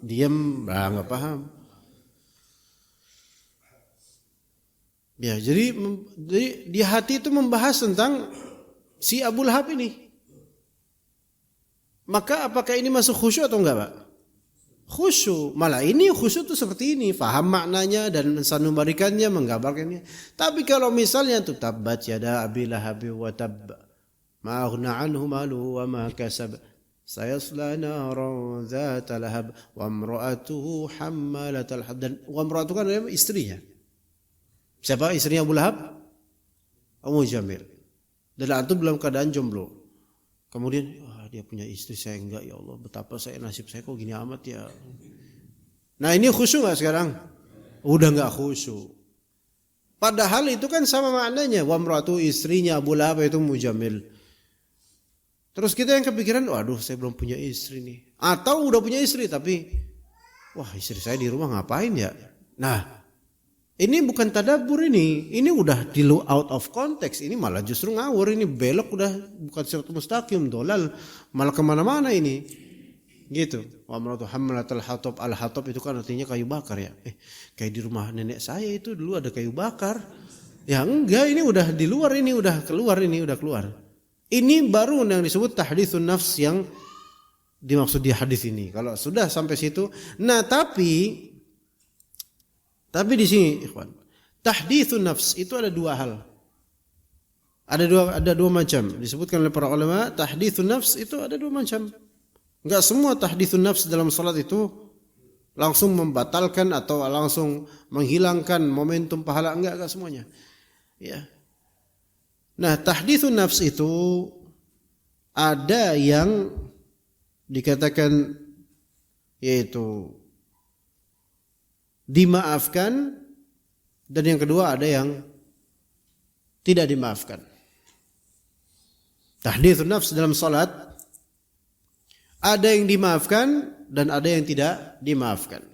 [SPEAKER 2] diam, enggak paham. Ya, jadi di hati itu membahas tentang si Abu Lahab ini. Maka apakah ini masuk khusyuk atau enggak, Pak? Khusyuk. Malah ini khusyuk itu seperti ini, paham maknanya dan sanubarikannya, menggambarkannya. Tapi kalau misalnya tuh tabbat yada Abi Lahab wa tabb ma aghna anhu maluhu wa ma kasab sayasla naran dzata lahab wa imra'atuhu hammalatal hatab. Dan wa imra'atuhu kan istrinya. Siapa istrinya Abu Lahab? Ummu Jamil. Dan antum dalam keadaan jomblo. Kemudian dia punya istri, saya enggak, ya Allah betapa saya nasib saya kok gini amat ya. Nah ini khusyuk enggak sekarang? Udah enggak khusyuk. Padahal itu kan sama maknanya. Wa imra'atu istrinya Abu Lahab itu Ummu Jamil. Terus kita yang kepikiran, waduh saya belum punya istri nih. Atau udah punya istri tapi wah istri saya di rumah ngapain ya? Nah ini bukan tadabbur ini udah di out of context, ini malah justru ngawur, ini belok udah bukan siratal mustaqim, dolal, malah kemana-mana ini, gitu. Wa maratu hammalatul hatab, al hatab itu kan artinya kayu bakar ya. Kayak di rumah nenek saya itu dulu ada kayu bakar, ya enggak, ini udah di luar, ini udah keluar, Ini baru yang disebut tahditsun nafs yang dimaksud di hadis ini. Kalau sudah sampai situ, nah tapi di sini, ikhwan, tahditsun nafs itu ada dua hal. Ada dua macam. Disebutkan oleh para ulama, tahditsun nafs itu ada dua macam. Enggak semua tahditsun nafs dalam salat itu langsung membatalkan atau langsung menghilangkan momentum pahala, enggak semuanya. Ya. Nah, tahditsun nafs itu ada yang dikatakan yaitu dimaafkan, dan yang kedua ada yang tidak dimaafkan. Tahditsun nafs dalam salat ada yang dimaafkan dan ada yang tidak dimaafkan.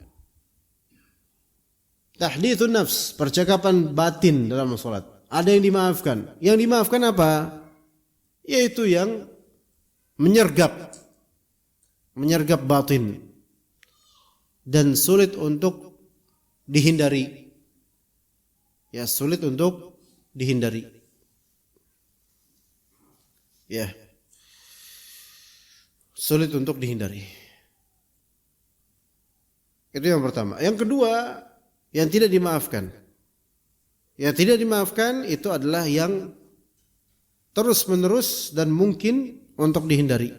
[SPEAKER 2] Tahditsun nafs, percakapan batin dalam salat, ada yang dimaafkan. Yang dimaafkan apa? Yaitu yang menyergap batin dan sulit untuk dihindari. Ya, sulit untuk dihindari. Ya. Sulit untuk dihindari. Itu yang pertama. Yang kedua, yang tidak dimaafkan. Yang tidak dimaafkan itu adalah yang terus-menerus dan mungkin untuk dihindari.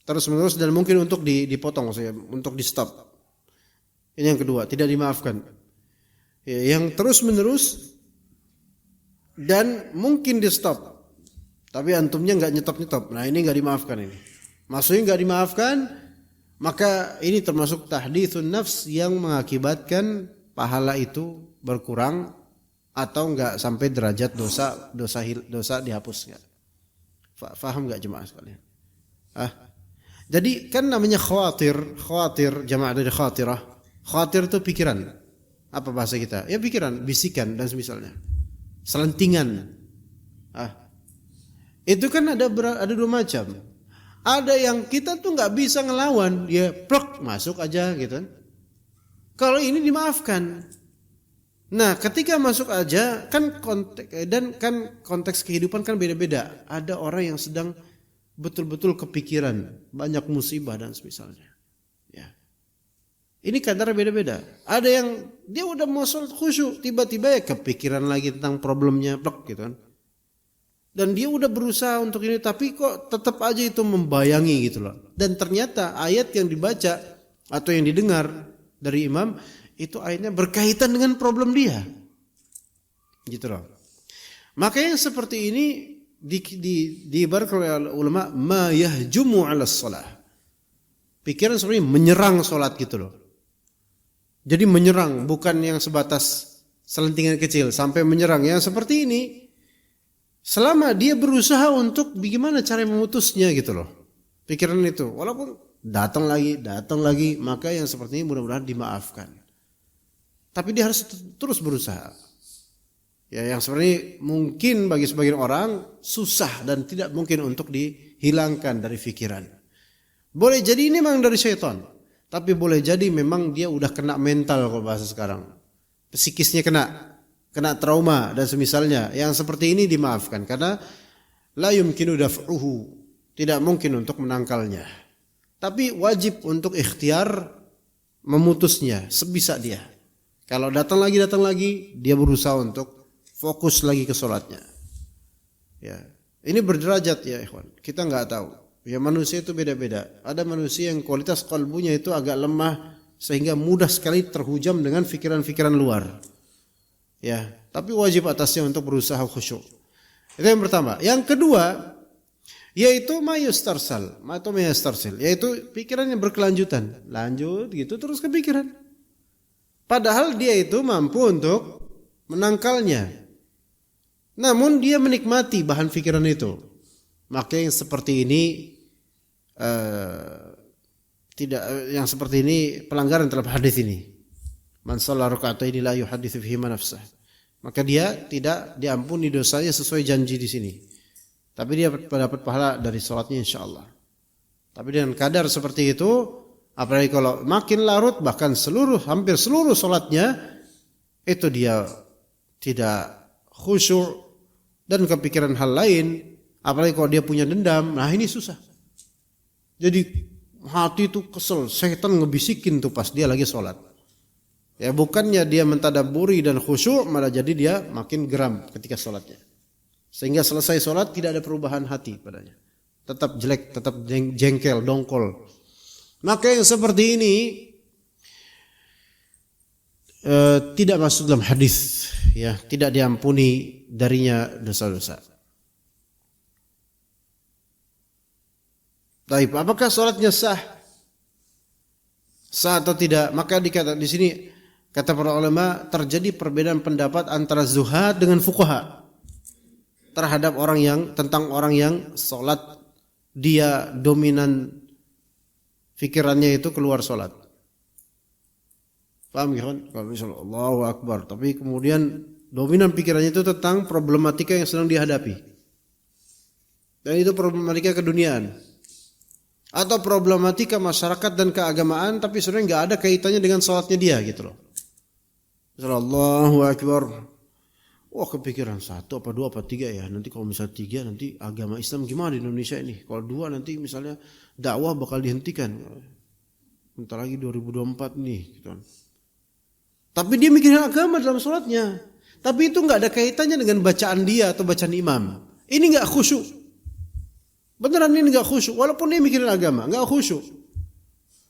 [SPEAKER 2] Terus-menerus dan mungkin untuk dipotong, maksudnya untuk di-stop. Ini yang kedua, tidak dimaafkan. Yang terus-menerus dan mungkin di-stop. Tapi antumnya enggak nyetop-nyetop. Nah, ini enggak dimaafkan ini. Maksudnya enggak dimaafkan, maka ini termasuk tahditsun nafs yang mengakibatkan pahala itu berkurang atau enggak sampai derajat dosa dihapus enggak. Faham enggak jemaah sekalian? Jadi kan namanya khawatir jamaah dari khawatirah. Khawatir itu pikiran. Apa bahasa kita? Ya pikiran, bisikan dan semisalnya. Selentingan. Itu kan ada dua macam. Ada yang kita tuh nggak bisa ngelawan, ya plok masuk aja gitu. Kalau ini dimaafkan. Nah, ketika masuk aja kan konteks kehidupan kan beda-beda. Ada orang yang sedang betul-betul kepikiran, banyak musibah dan semisalnya. Ya. Ini kadar beda-beda. Ada yang dia udah mau sholat khusyuk, tiba-tiba ya kepikiran lagi tentang problemnya, plok gitu kan. Dan dia udah berusaha untuk ini, tapi kok tetap aja itu membayangi gitu loh. Dan ternyata ayat yang dibaca atau yang didengar dari imam itu ayatnya berkaitan dengan problem dia, gitu loh. Maka yang seperti ini diibaratkan oleh ulama ma yahjumu 'ala shalah. Pikiran sebenarnya menyerang salat gitu loh. Jadi menyerang, bukan yang sebatas selentingan kecil sampai menyerang. Yang seperti ini selama dia berusaha untuk bagaimana cara memutusnya gitu loh. Pikiran itu walaupun datang lagi, maka yang seperti ini mudah-mudahan dimaafkan. Tapi dia harus terus berusaha. Ya, yang sebenarnya mungkin bagi sebagian orang susah dan tidak mungkin untuk dihilangkan dari pikiran. Boleh jadi ini memang dari syaitan, tapi boleh jadi memang dia udah kena mental kalau bahasa sekarang. Psikisnya kena trauma dan semisalnya. Yang seperti ini dimaafkan karena la yumkinu daf'uhu, tidak mungkin untuk menangkalnya. Tapi wajib untuk ikhtiar memutusnya sebisa dia. Kalau datang lagi, dia berusaha untuk fokus lagi ke sholatnya. Ya, ini berderajat ya ikhwan. Kita nggak tahu. Ya manusia itu beda-beda. Ada manusia yang kualitas qalbunya itu agak lemah sehingga mudah sekali terhujam dengan pikiran-pikiran luar. Ya, tapi wajib atasnya untuk berusaha khusyuk. Itu yang pertama. Yang kedua, yaitu mayustarsal atau mayustarsil, yaitu pikiran yang berkelanjutan, lanjut gitu terus kepikiran. Padahal dia itu mampu untuk menangkalnya. Namun dia menikmati bahan pikiran itu. Maka yang seperti ini yang seperti ini pelanggaran terhadap hadis ini. Man shalla raka'ataini la yuhadditsu fihi nafsah. Maka dia tidak diampuni dosanya sesuai janji di sini. Tapi dia dapat pahala dari salatnya insyaallah. Tapi dengan kadar seperti itu, apalagi kalau makin larut bahkan hampir seluruh salatnya itu dia tidak khusyuk dan kepikiran hal lain, apalagi kalau dia punya dendam, nah ini susah. Jadi hati itu kesel, setan ngebisikin tuh pas dia lagi sholat. Ya bukannya dia mentadaburi dan khusyuk, malah jadi dia makin geram ketika sholatnya. Sehingga selesai sholat tidak ada perubahan hati padanya. Tetap jelek, tetap jengkel, dongkol. Maka yang seperti ini tidak masuk dalam hadis, ya, tidak diampuni darinya dosa-dosa. Baik, apakah sholatnya sah? Sah atau tidak? Maka dikata di sini kata para ulama terjadi perbedaan pendapat antara zuhad dengan fuqaha terhadap tentang orang yang sholat dia dominan pikirannya itu keluar sholat. Paham ya kan? Kalau misalnya Allahu Akbar, tapi kemudian dominan pikirannya itu tentang problematika yang sedang dihadapi. Dan itu problematika keduniaan. Atau problematika masyarakat dan keagamaan, tapi sebenarnya nggak ada kaitannya dengan sholatnya dia gitu loh. Misalnya Allahu Akbar, wah kepikiran 1 apa 2 apa 3 ya. Nanti kalau misalnya 3 nanti agama Islam gimana di Indonesia ini. Kalau 2 nanti misalnya dakwah bakal dihentikan. Bentar lagi 2024 nih gitu. Tapi dia mikirin agama dalam sholatnya. Tapi itu nggak ada kaitannya dengan bacaan dia atau bacaan imam. Ini nggak khusyuk. Beneran ini nggak khusyuk. Walaupun dia mikirin agama, nggak khusyuk.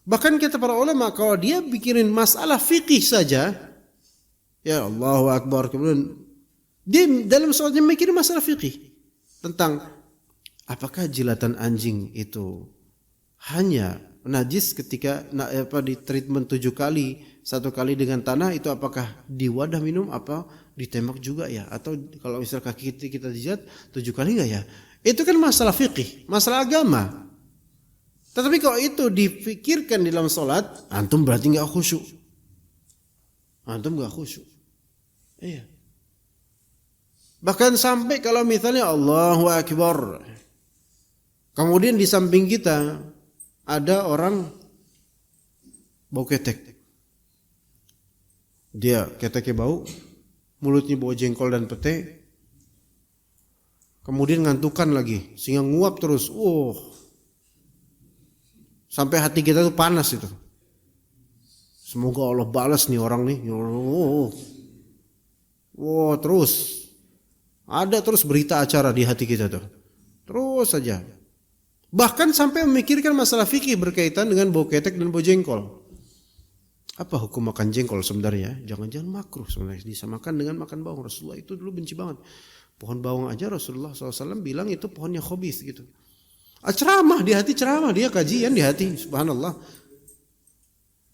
[SPEAKER 2] Bahkan kata para ulama, kalau dia mikirin masalah fikih saja, ya Allahu Akbar, kemudian dia dalam sholatnya mikirin masalah fikih tentang apakah jilatan anjing itu hanya najis ketika di treatment 7 kali, 1 kali dengan tanah, itu apakah di wadah minum apa ditembak juga ya? Atau kalau misal kaki kita dijilat 7 kali enggak ya? Itu kan masalah fikih, masalah agama. Tetapi kalau itu dipikirkan di dalam sholat, antum berarti enggak khusyuk. Antum enggak khusyuk. Iya. Bahkan sampai kalau misalnya Allahu Akbar, kemudian di samping kita ada orang bau ketek. Dia keteknya bau, mulutnya bau jengkol dan pete. Kemudian ngantukan lagi, sehingga nguap terus. Sampai hati kita tuh panas itu. Semoga Allah balas nih orang nih. Terus ada terus berita acara di hati kita tuh. Terus saja. Bahkan sampai memikirkan masalah fikih berkaitan dengan bau ketek dan bau jengkol. Apa hukum makan jengkol sebenarnya? Jangan-jangan makruh sebenarnya. Disamakan dengan makan bawang. Rasulullah itu dulu benci banget. Pohon bawang aja Rasulullah SAW bilang itu pohonnya khabith gitu. Ceramah di hati, ceramah dia kajian di hati, subhanallah.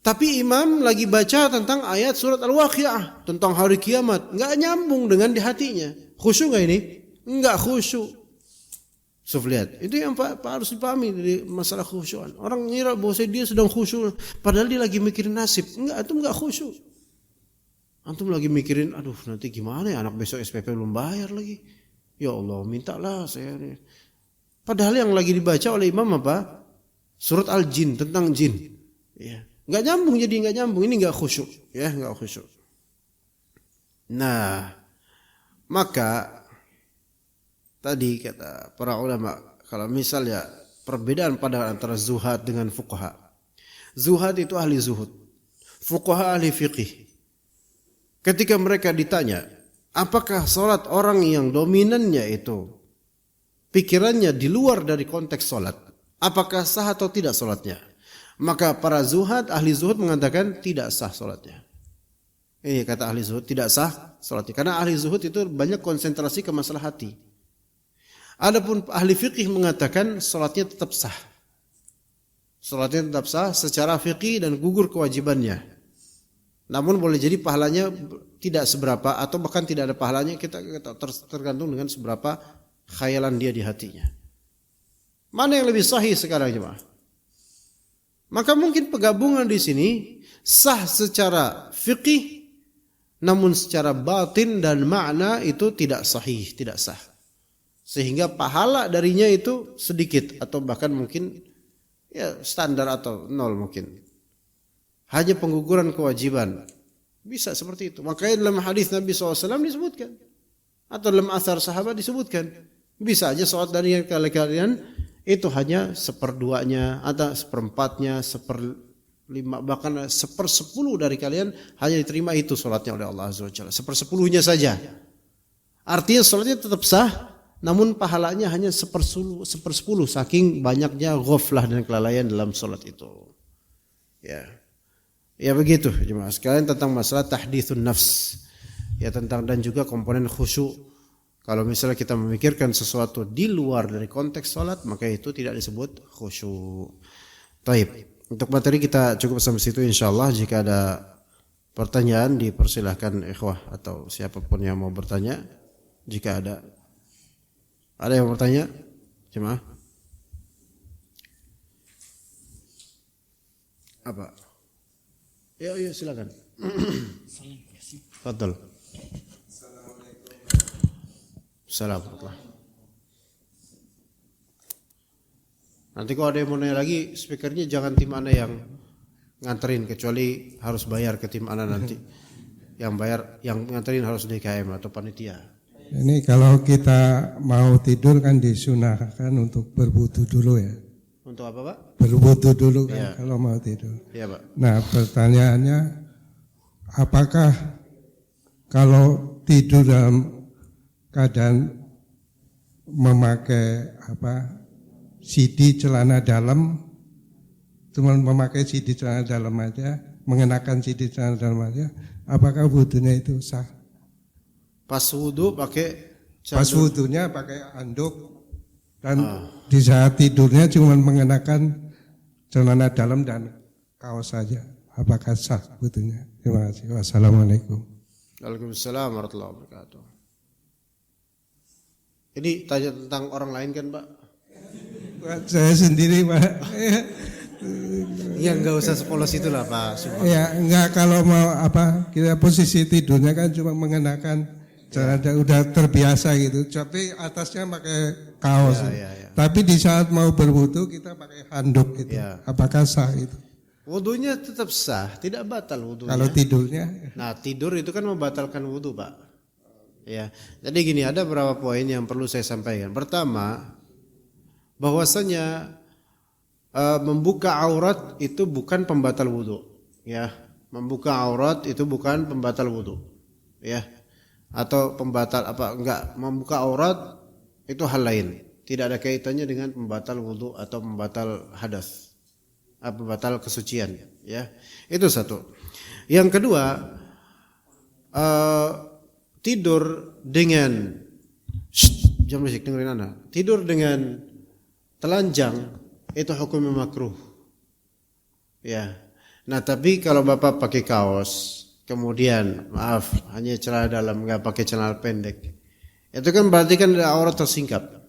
[SPEAKER 2] Tapi imam lagi baca tentang ayat surat Al-Waqi'ah tentang hari kiamat, nggak nyambung dengan di hatinya. Khusyuk nggak ini? Nggak khusyuk. So, lihat, itu yang Pak harus dipahami dari masalah khusyuan. Orang ngira bahwa dia sedang khusyuk, padahal dia lagi mikirin nasib. Antum nggak khusyuk. Antum lagi mikirin, aduh nanti gimana ya anak besok SPP belum bayar lagi. Ya Allah, mintalah saya. Padahal yang lagi dibaca oleh imam apa? Surat Al-Jin, tentang jin. Ya. Nggak nyambung, jadi nggak nyambung. Ini nggak khusyuk, ya nggak khusyuk. Nah, maka tadi kata para ulama, kalau misalnya perbedaan pada antara zuhad dengan fuqaha. Zuhad itu ahli zuhud, fuqaha ahli fiqih. Ketika mereka ditanya, apakah sholat orang yang dominannya itu pikirannya di luar dari konteks sholat, apakah sah atau tidak sholatnya? Maka para zuhad, ahli zuhud mengatakan tidak sah sholatnya. Ini kata ahli zuhud, tidak sah sholatnya. Karena ahli zuhud itu banyak konsentrasi ke masalah hati. Adapun ahli fiqih mengatakan sholatnya tetap sah. Sholatnya tetap sah secara fiqih dan gugur kewajibannya. Namun boleh jadi pahalanya tidak seberapa atau bahkan tidak ada pahalanya, kita tergantung dengan seberapa khayalan dia di hatinya. Mana yang lebih sahih sekarang jemaah? Maka mungkin penggabungan di sini sah secara fiqih, namun secara batin dan makna itu tidak sahih, tidak sah. Sehingga pahala darinya itu sedikit atau bahkan mungkin ya standar atau nol mungkin. Hanya pengguguran kewajiban. Bisa seperti itu. Makanya dalam hadis Nabi SAW disebutkan. Atau dalam asar sahabat disebutkan. Bisa aja sholat dari kalian itu hanya 1/2-nya, atau 1/4-nya, 1/5, bahkan 1/10 dari kalian hanya diterima itu sholatnya oleh Allah Azza wa Jalla. 1/10-nya saja. Artinya sholatnya tetap sah, namun pahalanya hanya 1/10 saking banyaknya ghaflah dan kelalaian dalam sholat itu. Ya begitu jemaah sekalian tentang masalah tahditsun nafs. Ya tentang dan juga komponen khusyuk. Kalau misalnya kita memikirkan sesuatu di luar dari konteks salat, maka itu tidak disebut khusyuk. Baik, untuk materi kita cukup sampai situ insyaallah. Jika ada pertanyaan dipersilahkan ikhwah atau siapapun yang mau bertanya. Jika ada yang bertanya, jemaah. Apa? Ya silakan. Fadhal. Assalamualaikum. Nanti kalau ada yang mau nanya lagi, speakernya jangan tim Ana yang nganterin, kecuali harus bayar ke tim Ana nanti. Yang bayar, yang nganterin harus DKM atau panitia.
[SPEAKER 3] Ini kalau kita mau tidur kan disunahkan untuk berwudu dulu ya.
[SPEAKER 2] Untuk apa Pak?
[SPEAKER 3] Berwudu dulu kan
[SPEAKER 2] ya.
[SPEAKER 3] Kalau mau tidur.
[SPEAKER 2] Iya Pak.
[SPEAKER 3] Nah pertanyaannya, apakah kalau tidur dalam keadaan memakai CD celana dalam, cuma memakai CD celana dalam aja, mengenakan CD celana dalam aja, apakah wudunya itu sah?
[SPEAKER 2] Pas wudu pakai
[SPEAKER 3] Pas wudunya pakai anduk dan di saat tidurnya cuma mengenakan celana dalam dan kaos saja. Apakah sah wudunya? Terima kasih. Wassalamualaikum.
[SPEAKER 2] Waalaikumsalam warahmatullahi wabarakatuh. Ini tanya tentang orang lain kan Pak?
[SPEAKER 3] Saya sendiri Pak.
[SPEAKER 2] Ya enggak usah sepolos itulah Pak.
[SPEAKER 3] Ya enggak, kalau mau kita posisi tidurnya kan cuma mengenakan celana, udah terbiasa gitu. Tapi atasnya pakai kaos. Ya. Tapi di saat mau berwudu kita pakai handuk gitu. Ya. Apakah sah itu?
[SPEAKER 2] Wudunya tetap sah, tidak batal wudunya.
[SPEAKER 3] Kalau tidurnya?
[SPEAKER 2] Nah, tidur itu kan membatalkan wudu, Pak. Ya. Jadi gini, ada beberapa poin yang perlu saya sampaikan. Pertama, bahwasanya membuka aurat itu bukan pembatal wudu, ya. Membuka aurat itu bukan pembatal wudu. Ya. Atau pembatal membuka aurat itu hal lain. Tidak ada kaitannya dengan pembatal wudu atau pembatal hadas. Pembatal kesucian, ya. Itu satu. Yang kedua, tidur dengan jangan berisik, dengerin anak. Tidur dengan telanjang itu hukumnya makruh. Ya. Nah, tapi kalau Bapak pakai kaos, kemudian maaf hanya celana dalam, nggak pakai celana pendek, itu kan berarti kan ada aurat tersingkap,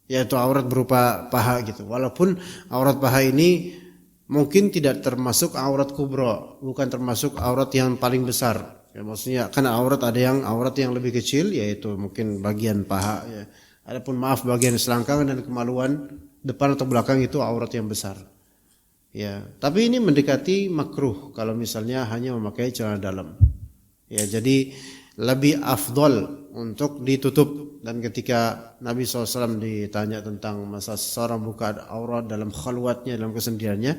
[SPEAKER 2] yaitu aurat berupa paha gitu. Walaupun aurat paha ini mungkin tidak termasuk aurat kubra, bukan termasuk aurat yang paling besar. Ya, maksudnya kan aurat ada yang aurat yang lebih kecil, yaitu mungkin bagian paha. Ya. Adapun maaf bagian selangkangan dan kemaluan depan atau belakang itu aurat yang besar. Ya, tapi ini mendekati makruh kalau misalnya hanya memakai celana dalam. Ya, jadi lebih afdol untuk ditutup. Dan ketika Nabi SAW ditanya tentang masa seorang buka aurat dalam khalwatnya, dalam kesendiriannya,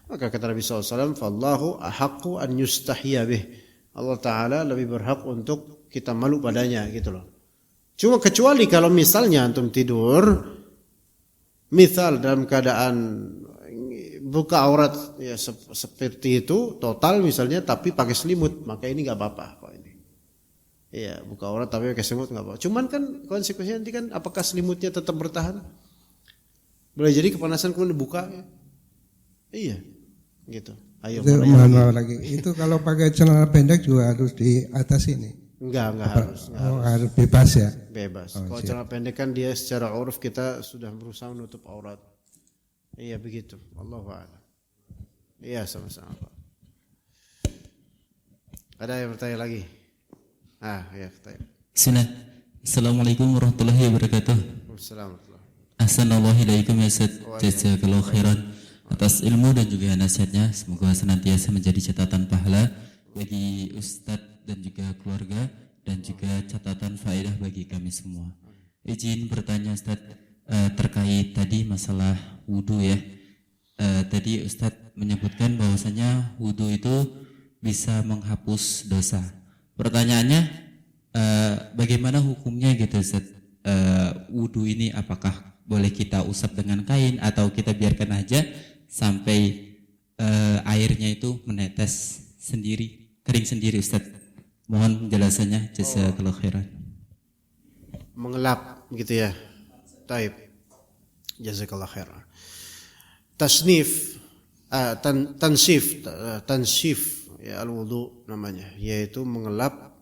[SPEAKER 2] maka kata Nabi SAW, "Fallahu ahaqqu an yustahya bih." Allah Ta'ala lebih berhak untuk kita malu padanya gitu loh. Cuma kecuali kalau misalnya antum tidur, misal dalam keadaan buka aurat ya seperti itu total misalnya, tapi pakai selimut, maka ini nggak apa-apa kok ini. Iya, buka aurat tapi pakai selimut nggak apa-apa. Cuman kan konsekuensinya nanti kan apakah selimutnya tetap bertahan? Boleh jadi kepanasan kemudian dibuka. Ya? Iya, gitu. Ayo.
[SPEAKER 3] Itu mana lagi? Itu kalau pakai celana pendek juga harus di atas ini.
[SPEAKER 2] Enggak harus.
[SPEAKER 3] Harus bebas ya.
[SPEAKER 2] Bebas. Kalau celana pendek kan dia secara uruf kita sudah berusaha menutup aurat. Iya begitu. Allahu a'lam. Iya sama-sama Pak. Ada yang bertanya lagi? Ya bertanya.
[SPEAKER 4] Sunnah. Assalamualaikum warahmatullahi wabarakatuh.
[SPEAKER 2] Waalaikumsalam.
[SPEAKER 4] Assalamualaikum ya Ustaz. Jazakallahu khairan atas ilmu dan juga nasihatnya. Semoga senantiasa menjadi catatan pahala bagi Ustadz dan juga keluarga, dan juga catatan faedah bagi kami semua. Izin bertanya Ustadz, terkait tadi masalah wudu ya. Tadi Ustadz menyebutkan bahwasanya wudu itu bisa menghapus dosa. Pertanyaannya, bagaimana hukumnya gitu Ustadz? Wudu ini apakah boleh kita usap dengan kain atau kita biarkan aja sampai airnya itu menetes sendiri, kering sendiri Ustadz? Mohon penjelasannya, jazakallahu khairan.
[SPEAKER 2] Mengelap gitu ya. Taib. Jazakallahu khairan. Tasnif tansif ya al-wudu namanya, yaitu mengelap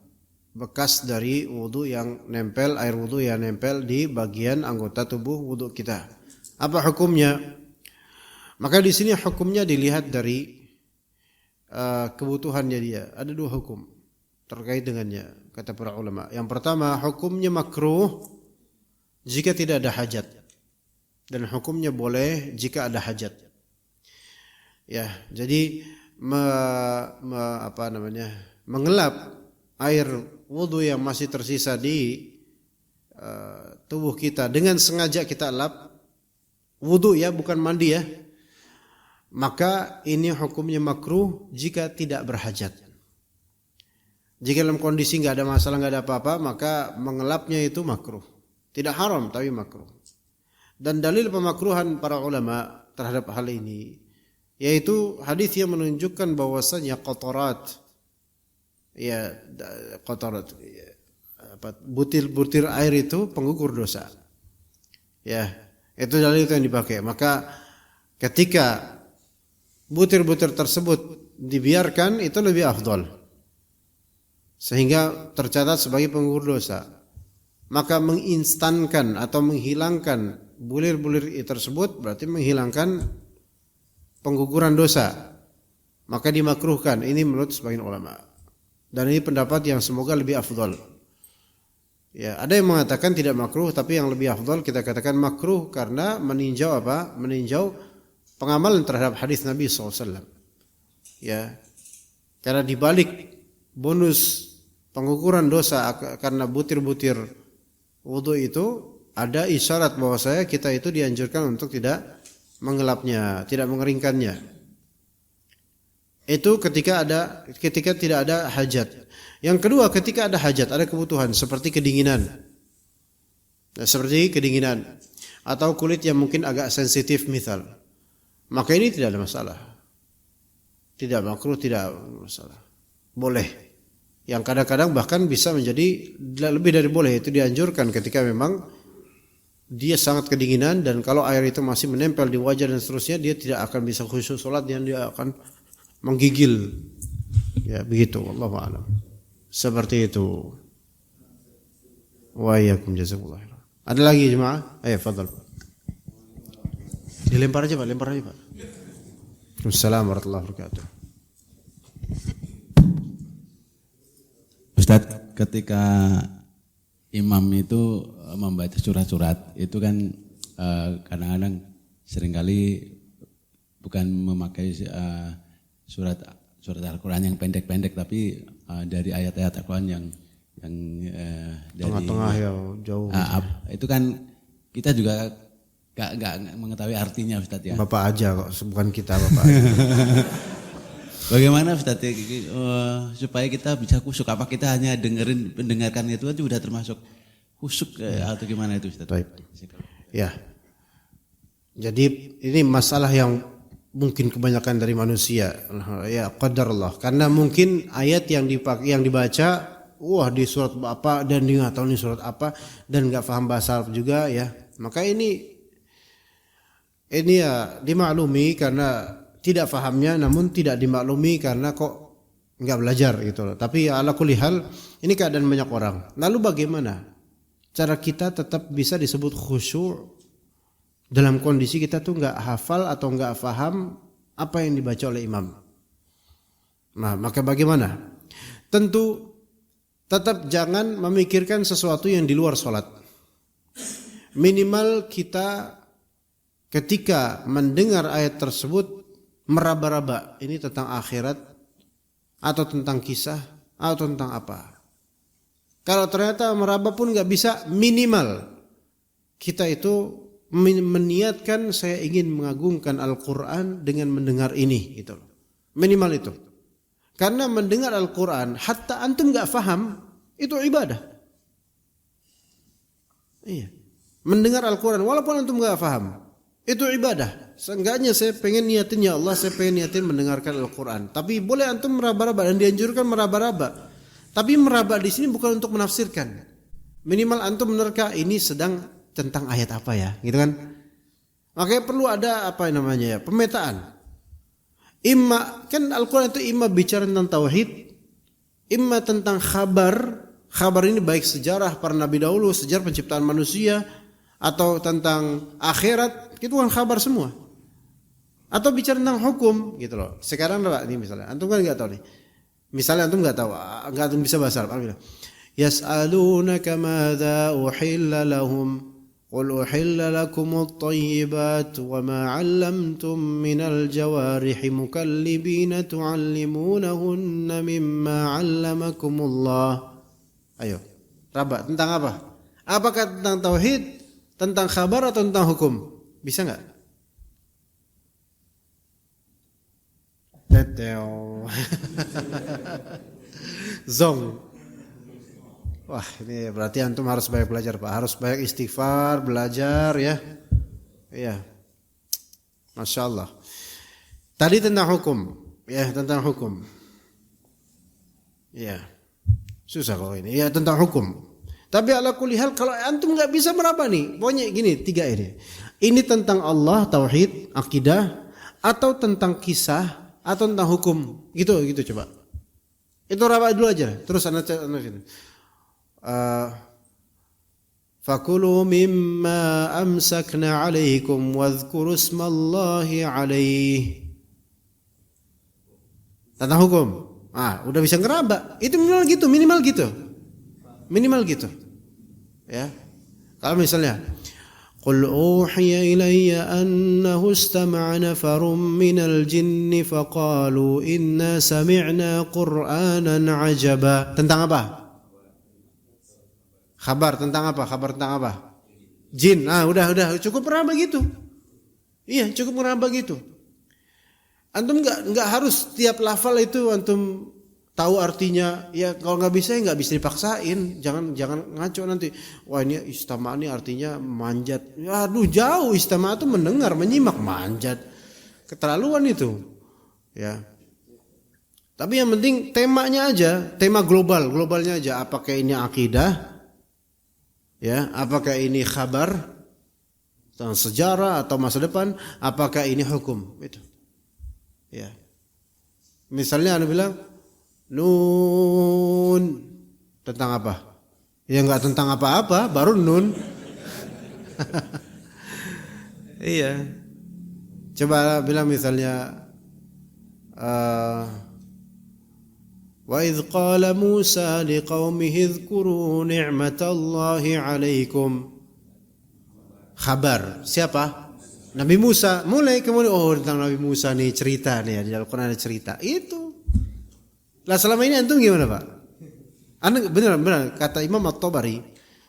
[SPEAKER 2] bekas dari wudu yang nempel, air wudu yang nempel di bagian anggota tubuh wudu kita. Apa hukumnya? Maka di sini hukumnya dilihat dari kebutuhannya dia. Ada dua hukum terkait dengannya kata para ulama. Yang pertama, hukumnya makruh jika tidak ada hajat, dan hukumnya boleh jika ada hajat. Ya, jadi mengelap air wudu yang masih tersisa di tubuh kita dengan sengaja kita elap, wudu ya, bukan mandi ya, maka ini hukumnya makruh jika tidak berhajat. Jika dalam kondisi nggak ada masalah, nggak ada apa-apa, maka mengelapnya itu makruh. Tidak haram tapi makruh. Dan dalil pemakruhan para ulama terhadap hal ini yaitu hadis yang menunjukkan bahwasanya qatarat ya butir-butir air itu penggugur dosa. Ya, itu dalil itu yang dipakai. Maka ketika butir-butir tersebut dibiarkan itu lebih afdal, sehingga tercatat sebagai penggugur dosa. Maka menginstankan atau menghilangkan bulir-bulir tersebut berarti menghilangkan pengguguran dosa. Maka dimakruhkan. Ini menurut sebagian ulama. Dan ini pendapat yang semoga lebih afdal. Ya, ada yang mengatakan tidak makruh, tapi yang lebih afdal kita katakan makruh karena meninjau apa? Meninjau pengamalan terhadap hadis Nabi SAW. Ya, karena dibalik bonus pengguguran dosa karena butir-butir wudu itu ada isyarat bahwa kita itu dianjurkan untuk tidak mengelapnya, tidak mengeringkannya. Itu ketika tidak ada hajat. Yang kedua, ketika ada hajat, ada kebutuhan seperti kedinginan. Atau kulit yang mungkin agak sensitif misal. Maka ini tidak ada masalah. Tidak makruh, tidak masalah. Boleh. Yang kadang-kadang bahkan bisa menjadi lebih dari boleh, itu dianjurkan ketika memang dia sangat kedinginan, dan kalau air itu masih menempel di wajah dan seterusnya, dia tidak akan bisa khusyuk salat, dan dia akan menggigil. Ya, begitu, wallahu a'lam. Seperti itu. Wa iyyakum, jazakumullah khairan. Ada lagi jemaah? Ayo, fadhal. Dilempar aja, Pak, lempar aja, Pak. Assalamualaikum warahmatullahi wabarakatuh.
[SPEAKER 5] Ustadz, ketika imam itu membaca surat-surat itu kan kadang-kadang seringkali bukan memakai surat Al-Quran yang pendek-pendek, tapi dari ayat-ayat Al-Quran yang dari
[SPEAKER 2] tengah-tengah ya, jauh.
[SPEAKER 5] Itu kan kita juga gak mengetahui artinya, Ustadz ya.
[SPEAKER 2] Bapak aja kok, bukan kita, Bapak aja.
[SPEAKER 5] Bagaimana Ustadz supaya kita bisa khusyuk? Apa kita hanya mendengarkan itu sudah termasuk khusyuk atau gimana itu Ustadz?
[SPEAKER 2] Baik. Ya. Jadi ini masalah yang mungkin kebanyakan dari manusia. Ya, qadarullah. Karena mungkin ayat yang dibaca, wah di surat apa, dan dia nggak tahu ini surat apa, dan nggak paham bahasa Arab juga ya. Maka ini ya dimaklumi karena tidak fahamnya, namun tidak dimaklumi karena kok nggak belajar gitu loh. Tapi ala kulli hal ini keadaan banyak orang. Lalu bagaimana cara kita tetap bisa disebut khusyuk dalam kondisi kita tuh nggak hafal atau nggak faham apa yang dibaca oleh imam? Nah, maka bagaimana? Tentu tetap jangan memikirkan sesuatu yang di luar sholat. Minimal kita ketika mendengar ayat tersebut meraba-raba, ini tentang akhirat atau tentang kisah atau tentang apa. Kalau ternyata meraba pun nggak bisa, minimal kita itu meniatkan saya ingin mengagungkan Al-Quran dengan mendengar ini, gitu. Minimal itu. Karena mendengar Al-Quran, hatta antum nggak faham, itu ibadah. Iya. Mendengar Al-Quran, walaupun antum nggak faham, itu ibadah. Seenggaknya saya pengen niatin, ya Allah, saya pengen niatin mendengarkan Al-Quran. Tapi boleh antum meraba-raba, dan dianjurkan meraba-raba. Tapi meraba di sini bukan untuk menafsirkan. Minimal antum menerka ini sedang tentang ayat apa ya, gitu kan? Makanya perlu ada apa namanya ya, pemetaan. Imma kan Al-Quran itu imma bicara tentang tauhid, imma tentang khabar. Khabar ini baik sejarah para nabi dahulu, sejarah penciptaan manusia, atau tentang akhirat, itu kan khabar semua. Atau bicara tentang hukum, gitu loh. Sekarang Pak, ini misalnya antum kan nggak tahu nih. Misalnya antum nggak tahu, nggak antum bisa bahasa Arab. Yas'alunaka madza uhilla lahum qul uhilla lakumut thayyibat wa ma 'allamtum minal jawarihi mukallibina tu'allimunahunna mimma 'allamakumullah. Ayo, raba tentang apa? Apakah tentang tauhid, tentang khabar atau tentang hukum? Bisa nggak? Teteo. Zong. Wah, ini berarti antum harus banyak belajar, Pak. Harus banyak istighfar, belajar ya. Iya. Masya Allah. Tadi tentang hukum, ya, tentang hukum. Iya. Susah kalau ini. Ya, tentang hukum. Tapi ala kulli hal kalau antum nggak bisa meraba nih, pokoknya gini, 3 ini. Ini tentang Allah, tauhid, akidah, atau tentang kisah, atau tentang hukum, gitu coba. Itu raba dulu aja. Terus anak ini. Fakulu mimma amsakna alaikum wadhkuru ismallahi alaih. Tentang hukum. Udah bisa ngeraba. Itu minimal gitu. Ya. Kalau misalnya Qul uhiya ilayya annahu istama'a nafarun minal jinni faqalu inna sami'na qur'anan ajaba. Tentang apa? Khabar tentang apa? Jin. Udah cukup meraba gitu. Iya, cukup meraba gitu. Antum enggak harus tiap lafal itu antum tahu artinya. Ya kalau nggak bisa ya nggak bisa dipaksain. Jangan ngaco nanti. Wah ini istama ini artinya manjat. Aduh jauh, istama itu mendengar, menyimak, manjat. Keterlaluan itu. Ya. Tapi yang penting temanya aja, tema globalnya aja. Apakah ini akidah? Ya, apakah ini khabar? tentang sejarah atau masa depan, apakah ini hukum? Itu. Ya. Misalnya Anda bilang nun tentang apa? Ya enggak tentang apa-apa, baru nun. Iya. Coba bilang misalnya wa idz qala Musa liqaumihi dzkuru ni'matallahi 'alaikum. Khabar siapa? Nabi Musa. Mulai kemudian tentang Nabi Musa nih cerita nih ya, di Al-Qur'an ada cerita. Itu. Lah selama ini antum gimana, Pak? Anda benar kata Imam At-Tabari,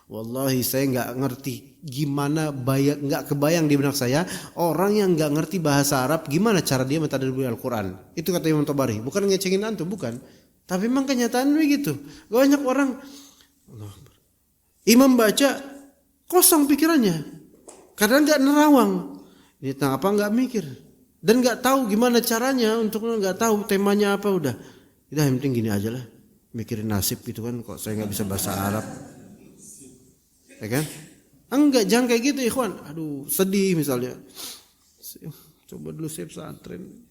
[SPEAKER 2] wallahi saya enggak ngerti gimana enggak kebayang di benak saya orang yang enggak ngerti bahasa Arab gimana cara dia mentadabburi Al-Qur'an. Itu kata Imam At-Tabari, bukan ngecengin antum, bukan. Tapi memang kenyataan begitu. Banyak orang imam baca kosong pikirannya. Karena enggak nerawang. Dia tentang apa enggak mikir. Dan enggak tahu gimana caranya untuk enggak tahu temanya apa udah. Udah yang penting gini aja lah. Mikirin nasib gitu kan, kok saya enggak bisa bahasa Arab. Ya kan? Enggak, jangan kayak gitu ikhwan. Aduh, sedih misalnya. Coba dulu saya pesantren.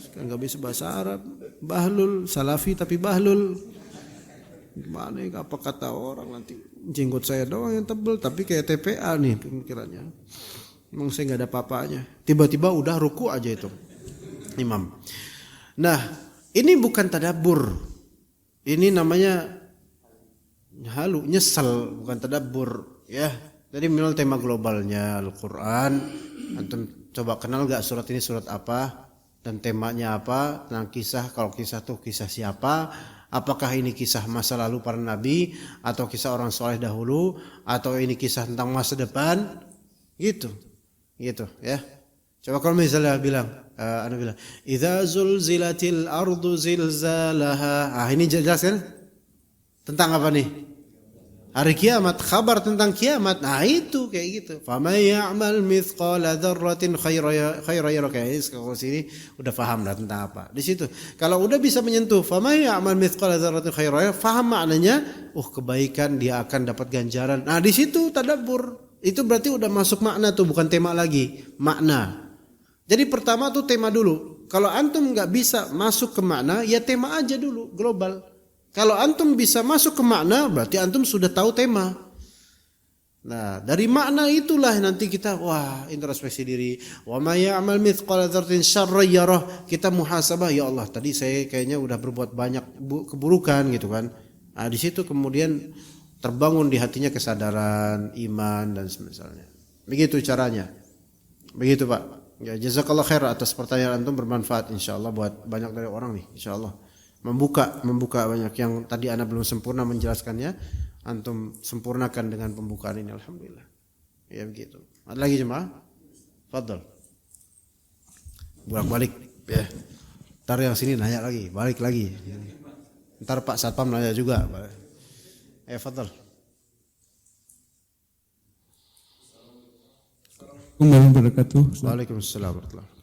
[SPEAKER 2] Sekarang enggak bisa bahasa Arab. Bahlul, salafi tapi bahlul. Gimana ya, apa kata orang nanti jenggot saya doang yang tebel tapi kayak TPA nih pemikirannya. Emang saya enggak ada apa-apanya. Tiba-tiba udah ruku aja itu imam. Nah, ini bukan tadabbur. Ini namanya nyesal, bukan tadabbur ya. Jadi memang tema globalnya Al-Qur'an. Antum coba kenal enggak surat ini surat apa? Dan temanya apa, tentang kisah, kalau kisah tuh kisah siapa, apakah ini kisah masa lalu para nabi, atau kisah orang soleh dahulu, atau ini kisah tentang masa depan, gitu ya. Coba kalau misalnya Anda bilang, idza zulzilatil ardu zilzalaha, ini jelas kan? Tentang apa nih? Hari kiamat, kabar tentang kiamat. Nah itu kayak gitu. Faman ya'mal mithqala dzarratin khairan yarah. Kalau sini udah paham lah tentang apa. Di situ kalau udah bisa menyentuh faman ya'mal mithqala dzarratin khairan yarah, paham maknanya, kebaikan dia akan dapat ganjaran. Nah di situ tadabbur. Itu berarti udah masuk makna tuh, bukan tema lagi, makna. Jadi pertama tuh tema dulu. Kalau antum enggak bisa masuk ke makna, ya tema aja dulu, global. Kalau antum bisa masuk ke makna, berarti antum sudah tahu tema. Nah, dari makna itulah nanti kita introspeksi diri. Wa may ya'mal mithqala dzarratin syarran yarah. Kita muhasabah, ya Allah, tadi saya kayaknya udah berbuat banyak keburukan gitu kan. Nah, di situ kemudian terbangun di hatinya kesadaran, iman dan semisalnya. Begitu caranya. Begitu, Pak. Ya, jazakallah khair atas pertanyaan antum, bermanfaat insyaallah buat banyak dari orang nih insyaallah. Membuka banyak yang tadi Anda belum sempurna menjelaskannya, antum sempurnakan dengan pembukaan ini, alhamdulillah. Ya begitu. Ada lagi jemaah? Fadhal. Bolak-balik ya. Ntar yang sini nanya lagi, balik lagi. Ntar Pak Satpam nanya juga. Fadhal. Waalaikumsalam warahmatullahi.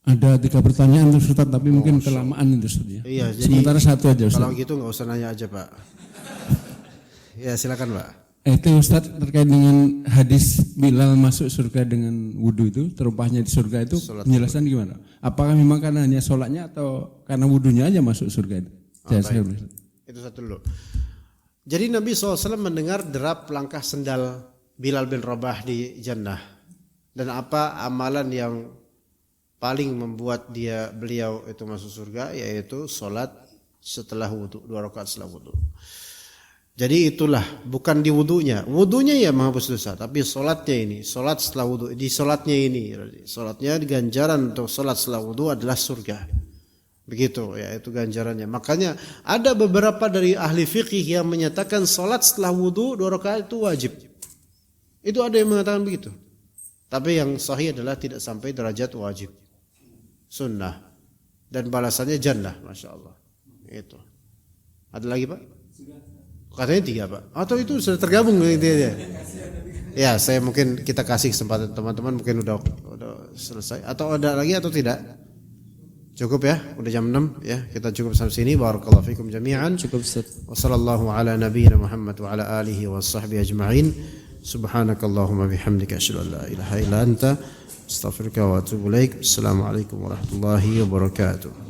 [SPEAKER 6] Ada 3 pertanyaan untuk Ustaz, tapi mungkin kelamaan itu Ustaz ya.
[SPEAKER 2] Iya,
[SPEAKER 6] sementara satu aja Ustaz.
[SPEAKER 2] Kalau gitu enggak usah nanya aja, Pak. Ya, silakan, Pak.
[SPEAKER 6] Itu Ustaz terkait dengan hadis Bilal masuk surga dengan wudu itu, terumpahnya di surga itu, penjelasan gimana? Apakah memang karena hanya sholatnya atau karena wudunya aja masuk surga itu?
[SPEAKER 2] Itu satu dulu. Jadi Nabi SAW mendengar derap langkah sendal Bilal bin Rabah di jannah. Dan apa amalan yang paling membuat beliau itu masuk surga, yaitu sholat setelah wudu, 2 rakaat setelah wudu. Jadi itulah, bukan di wudunya. Wudunya ya menghapus dosa, tapi sholatnya ini, sholat setelah wudu, di sholatnya ini, sholatnya ganjaran untuk sholat setelah wudu adalah surga. Begitu ya, itu ganjarannya. Makanya ada beberapa dari ahli fikih yang menyatakan sholat setelah wudu 2 rakaat itu wajib. Itu ada yang mengatakan begitu. Tapi yang sahih adalah tidak sampai derajat wajib, sunnah, dan balasannya jannah, masya Allah. Itu. Ada lagi Pak? Katanya 3 Pak. Atau itu sudah tergabung gitu ya? Ya, saya mungkin kita kasih kesempatan teman-teman, mungkin udah selesai. Atau ada lagi atau tidak? Cukup ya, udah jam 6 ya. Kita cukup sampai sini. Barakallahu fikum jami'an.
[SPEAKER 4] Cukup Ustaz.
[SPEAKER 2] Wassallallahu ala nabiyyina Muhammad wa ala alihi wa sahbihi ajma'in. Subhanakallahumma bihamdika asyhadu an la ilaha illa anta astaghfiruka wa atubu ilaik. Assalamualaikum warahmatullahi wabarakatuh.